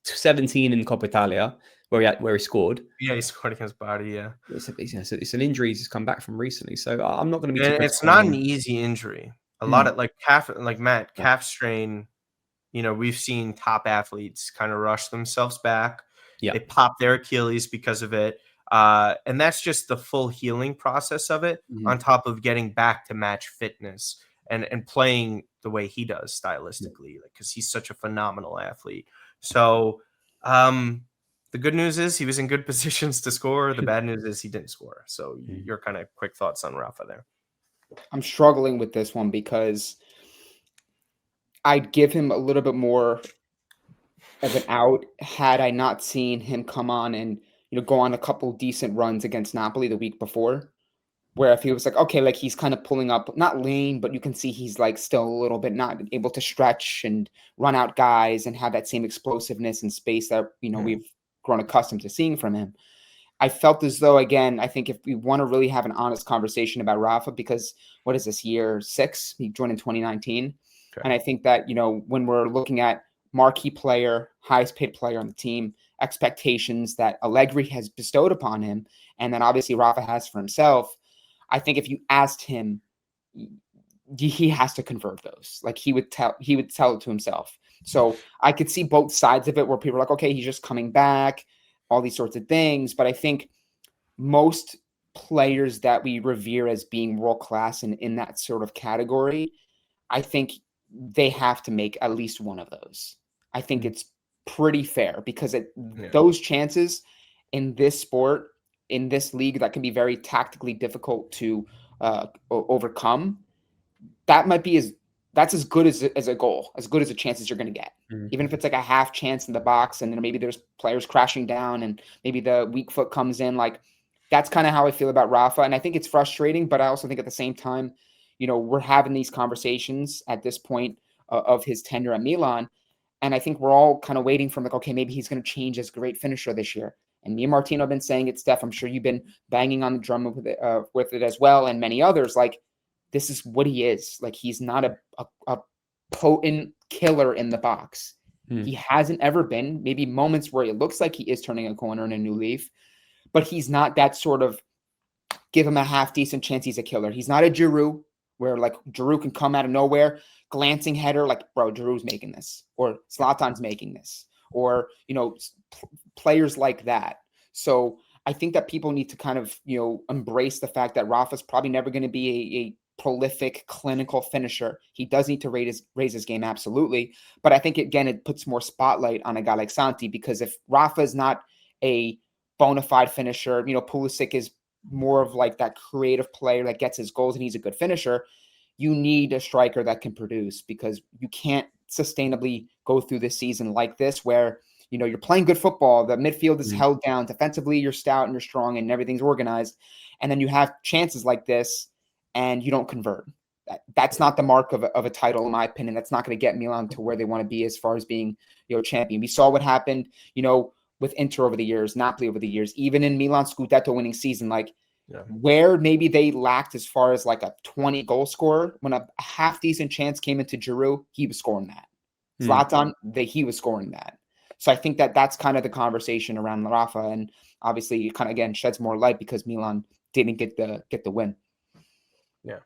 17 in Coppa Italia, where he scored. Yeah, he scored against Bari. Yeah, it's an injury he's just come back from recently, so I'm not going to be. And it's not an easy injury. A lot of calf strain. We've seen top athletes kind of rush themselves back. Yeah, they pop their Achilles because of it, and that's just the full healing process of it. On top of getting back to match fitness and playing the way he does stylistically, because he's such a phenomenal athlete. So the good news is he was in good positions to score. The bad news is he didn't score. So your kind of quick thoughts on Rafa there. I'm struggling with this one because I'd give him a little bit more of an out had I not seen him come on and go on a couple decent runs against Napoli the week before, where if he was like, okay, like he's kind of pulling up, not lane, but you can see he's like still a little bit not able to stretch and run out guys and have that same explosiveness and space that, we've grown accustomed to seeing from him. I felt as though, again, I think if we want to really have an honest conversation about Rafa, because what is this, year 6? He joined in 2019. Okay. And I think that, when we're looking at marquee player, highest paid player on the team, expectations that Allegri has bestowed upon him, and then obviously Rafa has for himself, I think if you asked him, he has to convert those. Like he would tell it to himself. So I could see both sides of it where people are like, okay, he's just coming back, all these sorts of things. But I think most players that we revere as being world-class and in that sort of category, I think they have to make at least one of those. I think it's pretty fair because those chances in this sport, in this league that can be very tactically difficult to overcome, that's as good as a goal, as good as a chance as you're going to get. Even if it's like a half chance in the box and then maybe there's players crashing down and maybe the weak foot comes in, like that's kind of how I feel about Rafa. And I think it's frustrating, but I also think at the same time, we're having these conversations at this point of his tenure at Milan. And I think we're all kind of waiting for like, okay, maybe he's going to change as a great finisher this year. And me and Martino have been saying it, Steph. I'm sure you've been banging on the drum with it as well, and many others. Like, this is what he is. Like, he's not a potent killer in the box. He hasn't ever been. Maybe moments where it looks like he is turning a corner in a new leaf, but he's not that sort of give him a half decent chance he's a killer. He's not a Giroud where like Giroud can come out of nowhere, glancing header, like, bro, Giroud's making this, or Zlatan's making this, or, players like that. So I think that people need to kind of, embrace the fact that Rafa's probably never going to be a prolific clinical finisher. He does need to raise his game, absolutely. But I think, again, it puts more spotlight on a guy like Santi, because if Rafa is not a bona fide finisher, Pulisic is more of like that creative player that gets his goals and he's a good finisher. You need a striker that can produce, because you can't sustainably go through this season like this where, you're playing good football. The midfield is held down. Defensively, you're stout and you're strong and everything's organized. And then you have chances like this and you don't convert. That's not the mark of a title, in my opinion. That's not going to get Milan to where they want to be as far as being, champion. We saw what happened, with Inter over the years, Napoli over the years, even in Milan's Scudetto winning season. Like, Yeah. Where maybe they lacked as far as like a 20 goal scorer, when a half decent chance came into Giroud, he was scoring that. Zlatan, he was scoring that. So I think that's kind of the conversation around Rafa, and obviously it kind of again sheds more light because Milan didn't get the win. Yeah.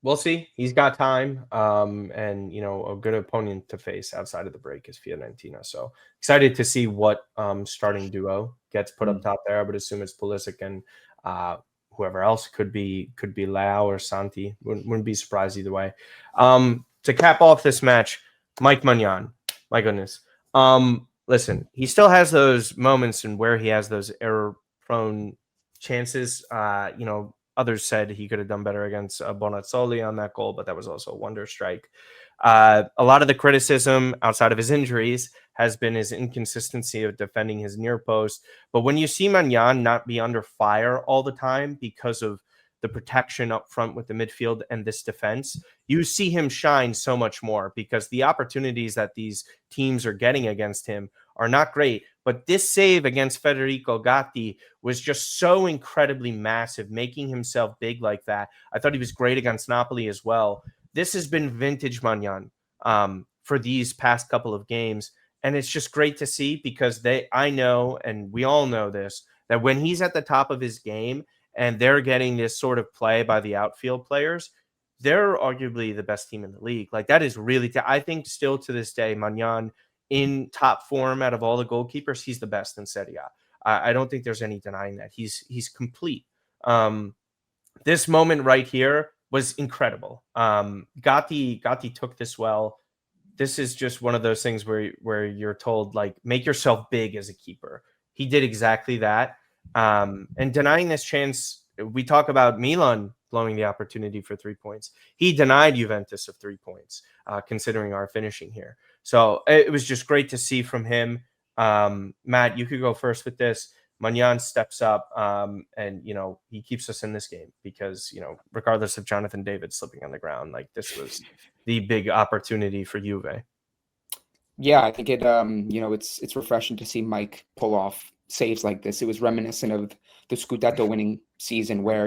We'll see. He's got time. And a good opponent to face outside of the break is Fiorentina. So excited to see what starting duo gets put up top there. I would assume it's Pulisic and whoever else could be Leao or Santi. Wouldn't be surprised either way. To cap off this match, Mike Maignan. My goodness. Listen, he still has those moments and where he has those error-prone chances. Others said he could have done better against Bonazzoli on that goal, but that was also a wonder strike. A lot of the criticism outside of his injuries has been his inconsistency of defending his near post. But when you see Maignan not be under fire all the time because of the protection up front with the midfield and this defense, you see him shine so much more because the opportunities that these teams are getting against him are not great. But this save against Federico Gatti was just so incredibly massive, making himself big like that. I thought he was great against Napoli as well. This has been vintage Maignan for these past couple of games. And it's just great to see because I know, and we all know this, that when he's at the top of his game and they're getting this sort of play by the outfield players, they're arguably the best team in the league. Like that is really, I think still to this day, Maignan in top form out of all the goalkeepers, he's the best in Serie A. I don't think there's any denying that. He's complete. This moment right here was incredible. Gatti took this well. This is just one of those things where you're told, like, make yourself big as a keeper. He did exactly that. And denying this chance, we talk about Milan blowing the opportunity for 3 points. He denied Juventus of 3 points, considering our finishing here. So it was just great to see from him. Matt, you could go first with this. Maignan steps up and, he keeps us in this game because, regardless of Jonathan David slipping on the ground, like this was the big opportunity for Juve. Yeah, I think it's refreshing to see Mike pull off saves like this. It was reminiscent of the Scudetto winning season where,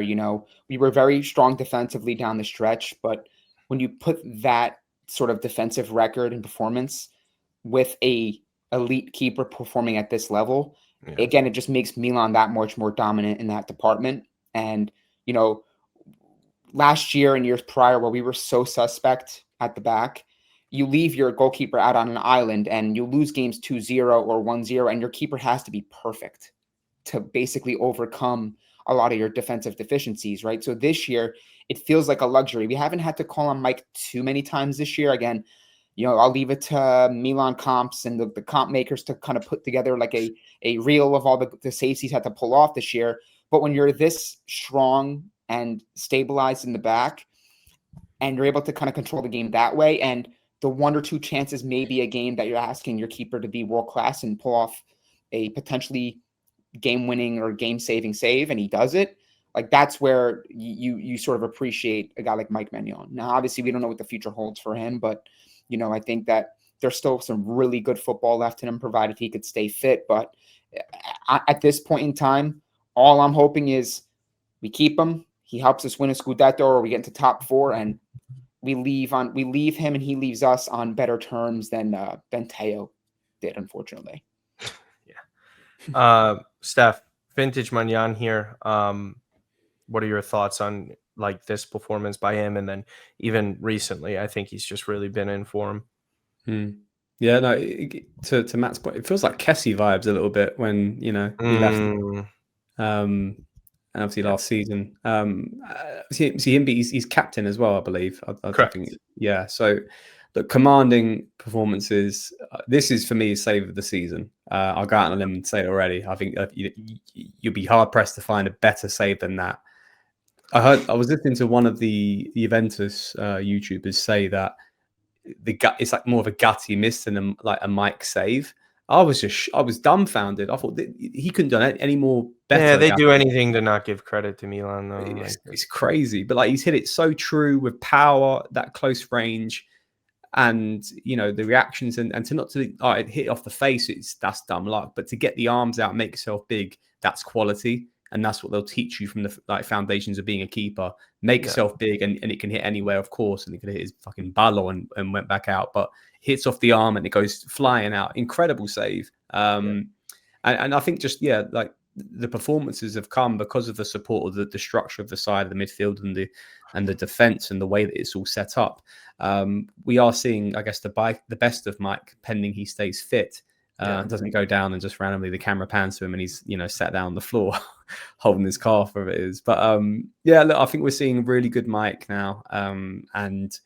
we were very strong defensively down the stretch, but when you put that sort of defensive record and performance with a elite keeper performing at this level, again, it just makes Milan that much more dominant in that department. And, last year and years prior where we were so suspect at the back, you leave your goalkeeper out on an island and you lose games 2-0 or 1-0, and your keeper has to be perfect to basically overcome a lot of your defensive deficiencies, right? So this year, it feels like a luxury. We haven't had to call on Mike too many times this year. Again, I'll leave it to Milan comps and the comp makers to kind of put together like a reel of all the saves he's had to pull off this year. But when you're this strong and stabilized in the back and you're able to kind of control the game that way, and the 1 or 2 chances maybe a game that you're asking your keeper to be world-class and pull off a potentially game-winning or game-saving save, and he does it, like that's where you sort of appreciate a guy like Mike Maignan. Now, obviously, we don't know what the future holds for him, but I think that there's still some really good football left in him, provided he could stay fit. But at this point in time, all I'm hoping is we keep him. He helps us win a Scudetto, or we get into top 4, and we leave him and he leaves us on better terms than Teo did, unfortunately. Yeah. Steph, vintage Maignan here. What are your thoughts on like this performance by him? And then even recently, I think he's just really been in form. Yeah, no, to Matt's point, it feels like Kessie vibes a little bit when, he left. And obviously last season. See him, he's captain as well, I believe. I think, yeah. So the commanding performances. This is for me save of the season. I'll go out on a limb and say it already. I think you'll be hard pressed to find a better save than that. I was listening to one of the Juventus YouTubers say that it's like more of a gutty miss than a Mike save. I was dumbfounded. I thought he couldn't done any more better. Yeah, they do anything to not give credit to Milan, though. It's crazy, but like he's hit it so true with power, that close range, and the reactions and to not to hit it off the face, that's dumb luck. But to get the arms out, make yourself big, that's quality. and that's what they'll teach you from the foundations of being a keeper. Make yourself big, and it can hit anywhere, of course, and it could hit his fucking ballo and went back out, but hits off the arm and it goes flying out. Incredible save. And I think just like the performances have come because of the support of the structure of the side of the midfield and the defense and the way that it's all set up. We are seeing, I guess, the best of Mike, pending he stays fit. Doesn't go down and just randomly the camera pans to him and he's sat down on the floor holding his calf, wherever it is. But look, I think we're seeing really good Mike now, and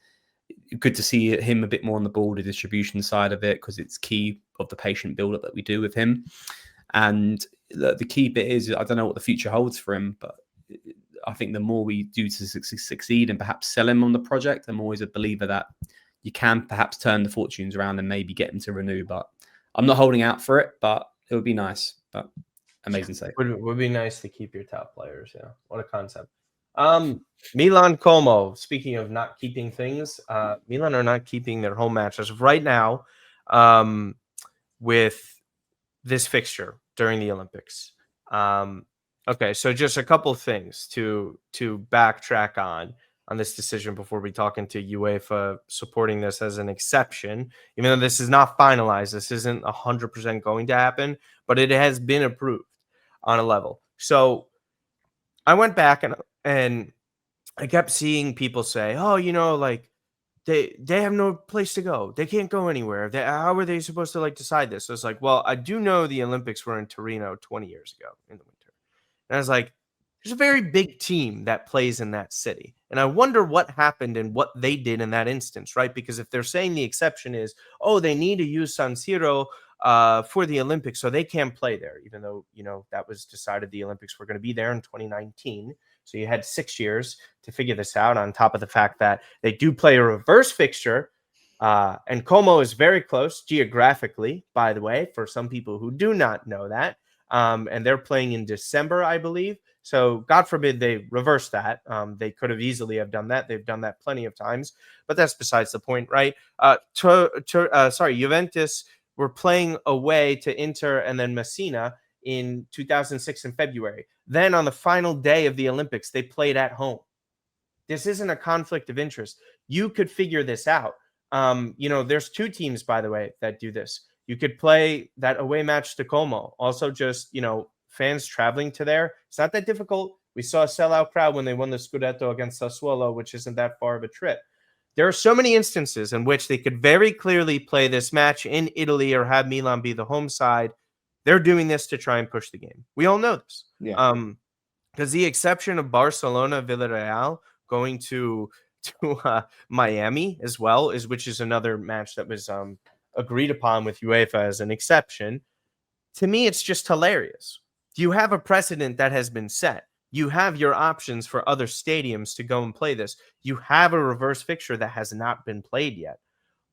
good to see him a bit more on the ball, the distribution side of it, because it's key of the patient build-up that we do with him. And the key bit is, I don't know what the future holds for him, but I think the more we do to succeed and perhaps sell him on the project, I'm always a believer that you can perhaps turn the fortunes around and maybe get him to renew. But I'm not holding out for it, but it would be nice. But amazing save. Would be nice to keep your top players. Yeah, what a concept. Milan Como. Speaking of not keeping things, Milan are not keeping their home matches right now. With this fixture during the Olympics. Okay, so just a couple things to backtrack on this decision before we talk into UEFA supporting this as an exception. Even though this is not finalized, this isn't 100% going to happen, but it has been approved on a level. So I went back and I kept seeing people say, oh, like they have no place to go. They can't go anywhere. How are they supposed to decide this? So it's like, well, I do know the Olympics were in Torino 20 years ago in the winter. And I was like, there's a very big team that plays in that city. And I wonder what happened and what they did in that instance, right? Because if they're saying the exception is, oh, they need to use San Siro for the Olympics, so they can't play there, even though, that was decided the Olympics were going to be there in 2019. So you had 6 years to figure this out, on top of the fact that they do play a reverse fixture. And Como is very close geographically, by the way, for some people who do not know that. And they're playing in December, I believe. So God forbid they reverse that. They could have easily have done that. They've done that plenty of times, but that's besides the point, right? Juventus were playing away to Inter and then Messina in 2006 in February. Then on the final day of the Olympics, they played at home. This isn't a conflict of interest. You could figure this out. There's 2 teams, by the way, that do this. You could play that away match to Como. Also, just, fans traveling to there. It's not that difficult. We saw a sellout crowd when they won the Scudetto against Sassuolo, which isn't that far of a trip. There are so many instances in which they could very clearly play this match in Italy or have Milan be the home side. They're doing this to try and push the game. We all know this. Yeah. Because the exception of Barcelona, Villarreal going to Miami as well, which is another match that was agreed upon with UEFA as an exception. To me, it's just hilarious. You have a precedent that has been set. You have your options for other stadiums to go and play this. You have a reverse fixture that has not been played yet.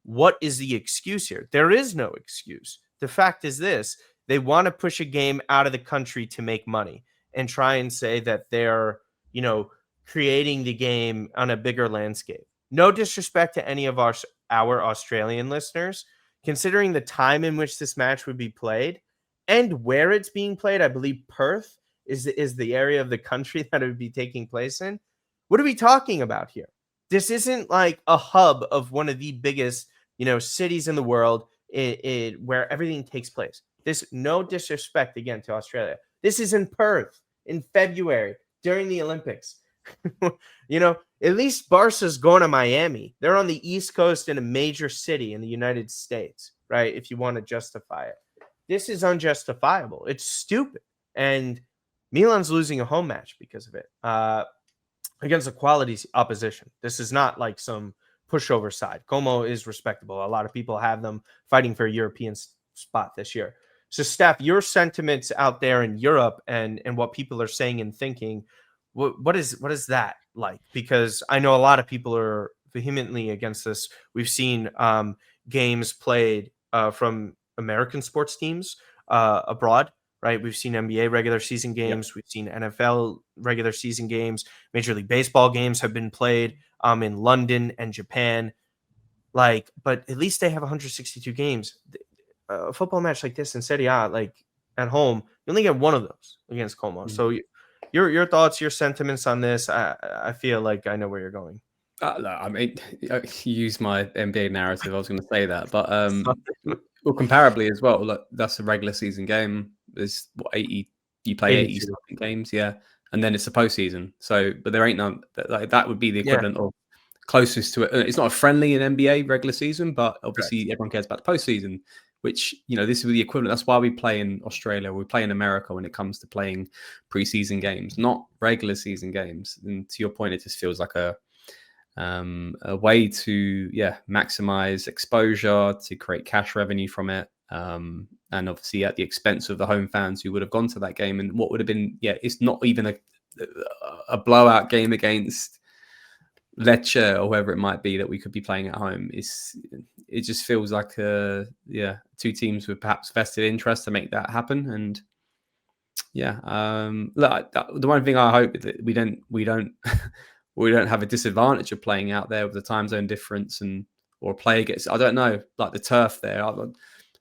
What is the excuse here? There is no excuse. The fact is this: they want to push a game out of the country to make money and try and say that they're, creating the game on a bigger landscape. No disrespect to any of our Australian listeners, considering the time in which this match would be played and where it's being played. I believe Perth is the area of the country that it would be taking place in. What are we talking about here? This isn't like a hub of one of the biggest, cities in the world where everything takes place. This, no disrespect again to Australia. This is in Perth in February during the Olympics. At least Barca's going to Miami. They're on the East Coast in a major city in the United States, right? If you want to justify it. This is unjustifiable. It's stupid. And Milan's losing a home match because of it against a quality opposition. This is not like some pushover side. Como is respectable. A lot of people have them fighting for a European spot this year. So, Steph, your sentiments out there in Europe and what people are saying and thinking, what is that like? Because I know a lot of people are vehemently against this. We've seen games played from American sports teams abroad, right? We've seen NBA regular season games. Yep. We've seen NFL regular season games. Major League Baseball games have been played in London and Japan. But at least they have 162 games. A football match like this in Serie A, like at home, you only get one of those against Como. Mm-hmm. So your thoughts, your sentiments on this. I feel like I know where you're going. No, I mean, you use my NBA narrative. I was going to say that, but well, comparably as well. Look, that's a regular season game. There's what 80. You play 80 something games, yeah, and then it's the postseason. So, but there ain't none. Like that would be the equivalent of closest to it. It's not a friendly in NBA regular season, but obviously everyone cares about the postseason. Which, you know, this is the equivalent. That's why we play in Australia. We play in America when it comes to playing preseason games, not regular season games. And to your point, it just feels like a way to maximize exposure, to create cash revenue from it, and obviously at the expense of the home fans who would have gone to that game. And what would have been it's not even a blowout game against Lecce or whoever it might be that we could be playing at home. It just feels like two teams with perhaps vested interest to make that happen. And look, the one thing I hope is that we don't have a disadvantage of playing out there with the time zone difference or a player gets, I don't know, like the turf there.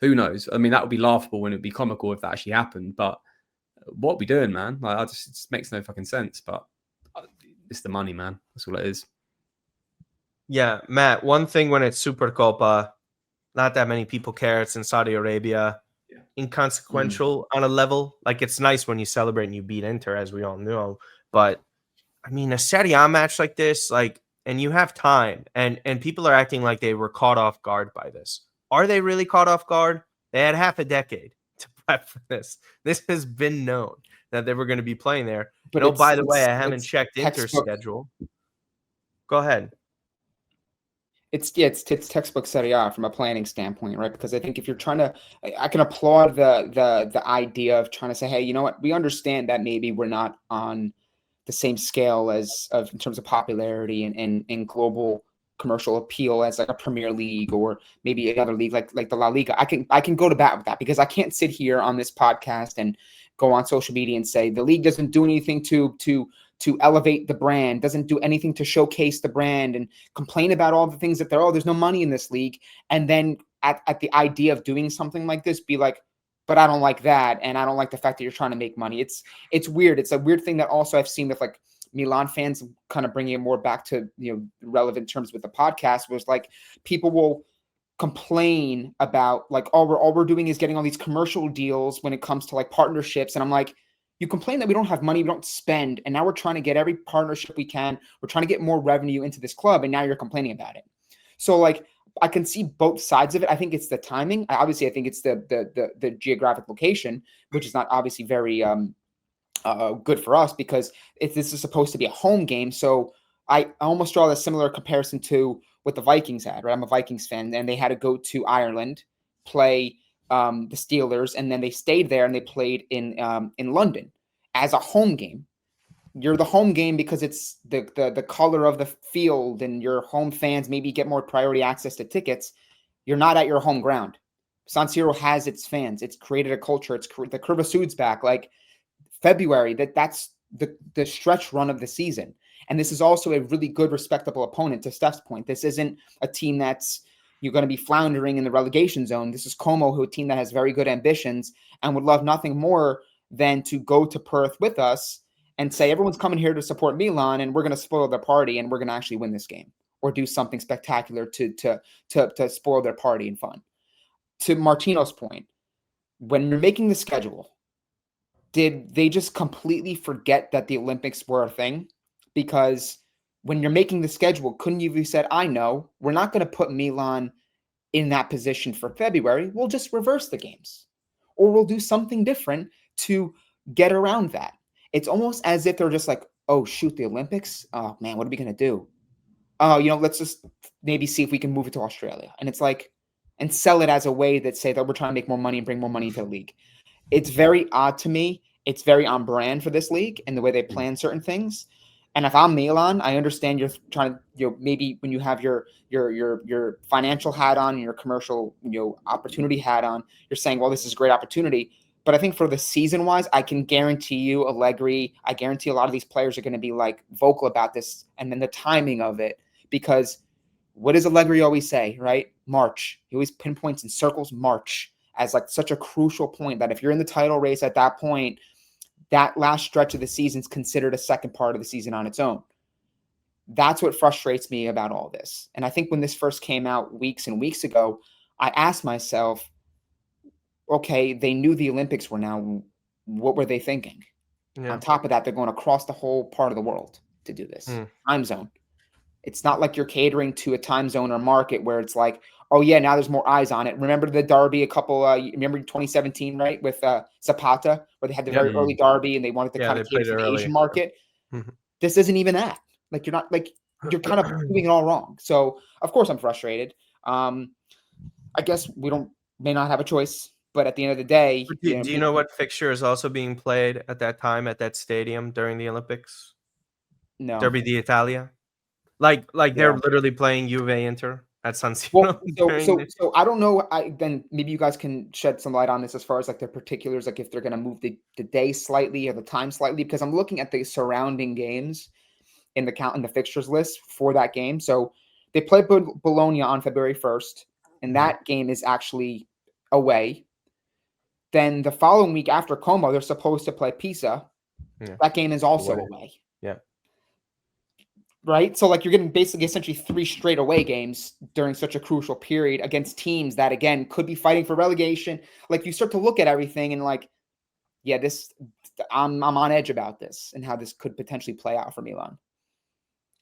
Who knows? I mean, that would be laughable and it'd be comical if that actually happened. But what are we doing, man? Like, it just makes no fucking sense. But it's the money, man. That's all it is. Yeah, Matt, one thing when it's Supercopa, not that many people care. It's in Saudi Arabia. Inconsequential on a level. Like, it's nice when you celebrate and you beat Inter, as we all know. But, I mean, a Serie A match like this, and you have time, and people are acting like they were caught off guard by this. Are they really caught off guard? They had half a decade to prep for this. This has been known that they were going to be playing there. But by the way, I haven't checked Inter's schedule. Go ahead. It's textbook Serie A from a planning standpoint, right? Because I think if you're trying to, I can applaud the idea of trying to say, hey, you know what, we understand that maybe we're not on the same scale in terms of popularity and global commercial appeal as like a Premier League or maybe another league like the La Liga. I can go to bat with that because I can't sit here on this podcast and go on social media and say the league doesn't do anything to elevate the brand, doesn't do anything to showcase the brand, and complain about all the things that there's no money in this league. And then at the idea of doing something like this, be like, but I don't like that. And I don't like the fact that you're trying to make money. It's weird. It's a weird thing that also I've seen with like Milan fans kind of bringing it more back to, relevant terms with the podcast, was like people will complain about like, all we're doing is getting all these commercial deals when it comes to like partnerships. And I'm like, you complain that we don't have money, we don't spend, and now we're trying to get every partnership we can. We're trying to get more revenue into this club, and now you're complaining about it. So like, I can see both sides of it. I think it's the timing. I think it's the geographic location, which is not obviously very good for us because this is supposed to be a home game. So I almost draw a similar comparison to what the Vikings had, right? I'm a Vikings fan, and they had to go to Ireland, play the Steelers, and then they stayed there and they played in London as a home game. You're the home game because it's the color of the field and your home fans maybe get more priority access to tickets. You're not at your home ground. San Siro has its fans. It's created a culture. It's the Curva Sud's back. Like February, that's the stretch run of the season. And this is also a really good, respectable opponent, to Steph's point. This isn't a team that's you're going to be floundering in the relegation zone. This is Como, a team that has very good ambitions and would love nothing more than to go to Perth with us and say, everyone's coming here to support Milan and we're going to spoil their party and we're going to actually win this game or do something spectacular to spoil their party and fun. To Martino's point, when you're making the schedule, did they just completely forget that the Olympics were a thing? Because when you're making the schedule, couldn't you have said, I know, we're not going to put Milan in that position for February. We'll just reverse the games. Or we'll do something different to get around that. It's almost as if they're just like, oh, shoot, the Olympics? Oh, man, what are we going to do? Oh, let's just maybe see if we can move it to Australia. And it's like, and sell it as a way that say that we're trying to make more money and bring more money into the league. It's very odd to me. It's very on brand for this league and the way they plan certain things. And if I'm Milan, I understand you're trying to, maybe when you have your financial hat on, your commercial, opportunity hat on, you're saying, well, this is a great opportunity. But I think for the season wise, I can guarantee you Allegri, I guarantee a lot of these players are going to be like vocal about this. And then the timing of it, because what does Allegri always say, right? March. He always pinpoints and circles March as like such a crucial point that if you're in the title race at that point, that last stretch of the season is considered a second part of the season on its own. That's what frustrates me about all this. And I think when this first came out weeks and weeks ago, I asked myself, okay, they knew the Olympics were now. What were they thinking? Yeah. On top of that, they're going across the whole part of the world to do this time zone. It's not like you're catering to a time zone or market where it's like, oh yeah, now there's more eyes on it. Remember the derby remember 2017, right? With Zapata, where they had the very early derby and they wanted to kind of cater to the Asian market. This isn't even that. Like you're kind of doing it all wrong. So of course I'm frustrated. I guess may not have a choice, but at the end of the day, do you know what fixture is also being played at that time at that stadium during the Olympics? No. Derby d'Italia. Like they're literally playing Juve Inter at San Siro. Well, so I don't know. Then maybe you guys can shed some light on this as far as like the particulars, like if they're going to move the day slightly or the time slightly, because I'm looking at the surrounding games in the fixtures list for that game. So they play Bologna on February 1st, and that game is actually away. Then the following week after Como, they're supposed to play Pisa. Yeah. That game is also away. Yeah. Right? So like you're getting basically essentially 3 straight away games during such a crucial period against teams that, again, could be fighting for relegation. Like you start to look at everything and like, yeah, I'm on edge about this and how this could potentially play out for Milan.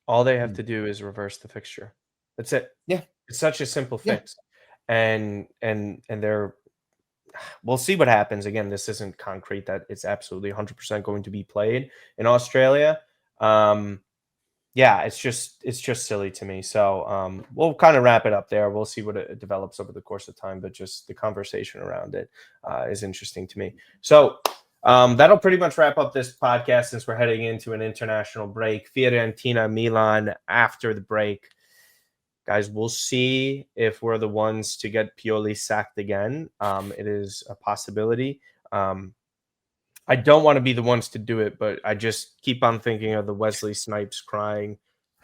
All they have to do is reverse the fixture. That's it. Yeah. It's such a simple fix. And we'll see what happens. Again, this isn't concrete that it's absolutely 100% going to be played in Australia. Yeah, it's just silly to me. So we'll kind of wrap it up there. We'll see what it develops over the course of time, but just the conversation around it is interesting to me. So that'll pretty much wrap up this podcast since we're heading into an international break. Fiorentina, Milan after the break. Guys, we'll see if we're the ones to get Pioli sacked again. It is a possibility. I don't want to be the ones to do it, but I just keep on thinking of the Wesley Snipes crying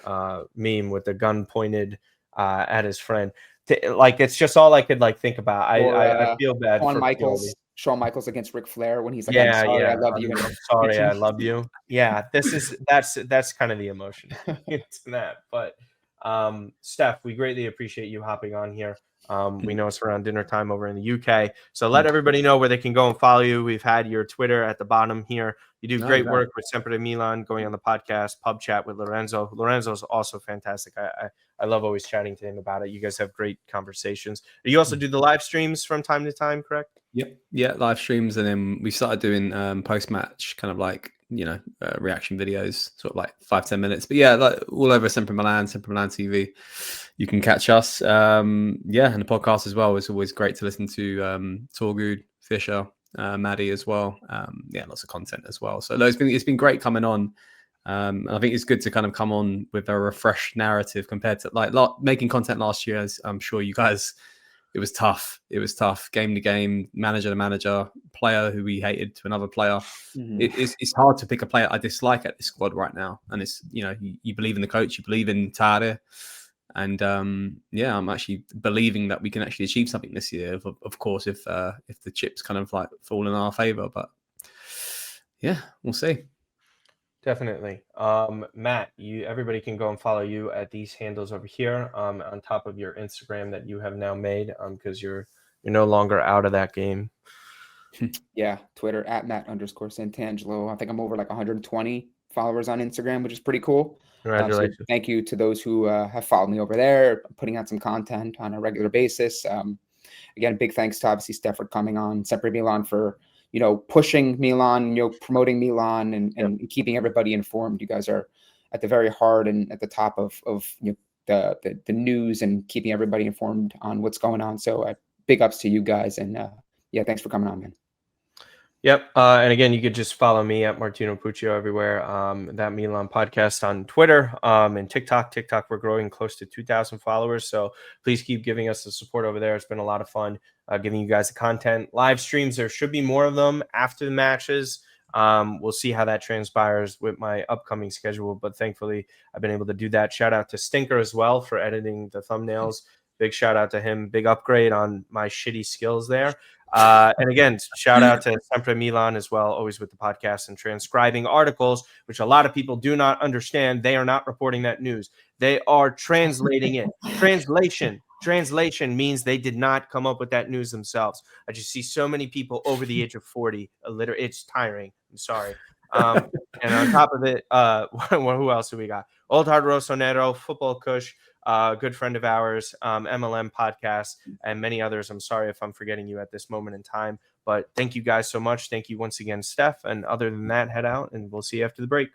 meme with the gun pointed at his friend. It's just all I could think about. I feel bad for Pioli. Shawn Michaels against Ric Flair when he's like, "Yeah, I'm sorry, yeah, I love you." I'm sorry, I love you. Yeah, that's kind of the emotion into that. But Steph, we greatly appreciate you hopping on here. We know it's around dinner time over in the UK. So let everybody know where they can go and follow you. We've had your Twitter at the bottom here. You do great work with Sempre Milan, going on the podcast, Pub Chat with Lorenzo. Lorenzo's also fantastic. I love always chatting to him about it. You guys have great conversations. You also do the live streams from time to time, correct? Yep. Yeah, live streams. And then we started doing post-match kind of reaction videos, sort of 5-10 minutes. But yeah, all over Sempre Milan TV. You can catch us. And the podcast as well. It's always great to listen to Torgud, Fisher, Maddie as well. Lots of content as well. So it's been great coming on. And I think it's good to kind of come on with a refreshed narrative compared to making content last year. As I'm sure you guys, it was tough. It was tough. Game to game, manager to manager, player who we hated to another player. Mm-hmm. It's hard to pick a player I dislike at this squad right now. And it's, you believe in the coach, you believe in Tade. And I'm actually believing that we can actually achieve something this year. Of course, if the chips kind of fall in our favor, but yeah, we'll see. Definitely. Matt, everybody can go and follow you at these handles over here on top of your Instagram that you have now made because you're no longer out of that game. Yeah, Twitter at Matt_Santangelo. I think I'm over 120 followers on Instagram, which is pretty cool. Congratulations. So thank you to those who have followed me over there, putting out some content on a regular basis. Again, big thanks to obviously Steph for coming on, Sempre Milan for pushing Milan, promoting Milan and keeping everybody informed. You guys are at the very heart and at the top of the news and keeping everybody informed on what's going on. So big ups to you guys. And thanks for coming on, man. Yep. And again, you could just follow me at Martino Puccio everywhere. That Milan podcast on Twitter and TikTok. We're growing close to 2,000 followers. So please keep giving us the support over there. It's been a lot of fun giving you guys the content. Live streams, there should be more of them after the matches. We'll see how that transpires with my upcoming schedule. But thankfully, I've been able to do that. Shout out to Stinker as well for editing the thumbnails. Big shout out to him. Big upgrade on my shitty skills there. And again, shout out to Sempre Milan as well, always with the podcast and transcribing articles, which a lot of people do not understand. They are not reporting that news. They are translating it. Translation means they did not come up with that news themselves. I just see so many people over the age of 40. It's tiring. I'm sorry. And on top of it, who else do we got? Old Hard Rossonero, Football Kush, good friend of ours, MLM podcast, and many others. I'm sorry if I'm forgetting you at this moment in time, but thank you guys so much. Thank you once again, Steph. And other than that, head out and we'll see you after the break.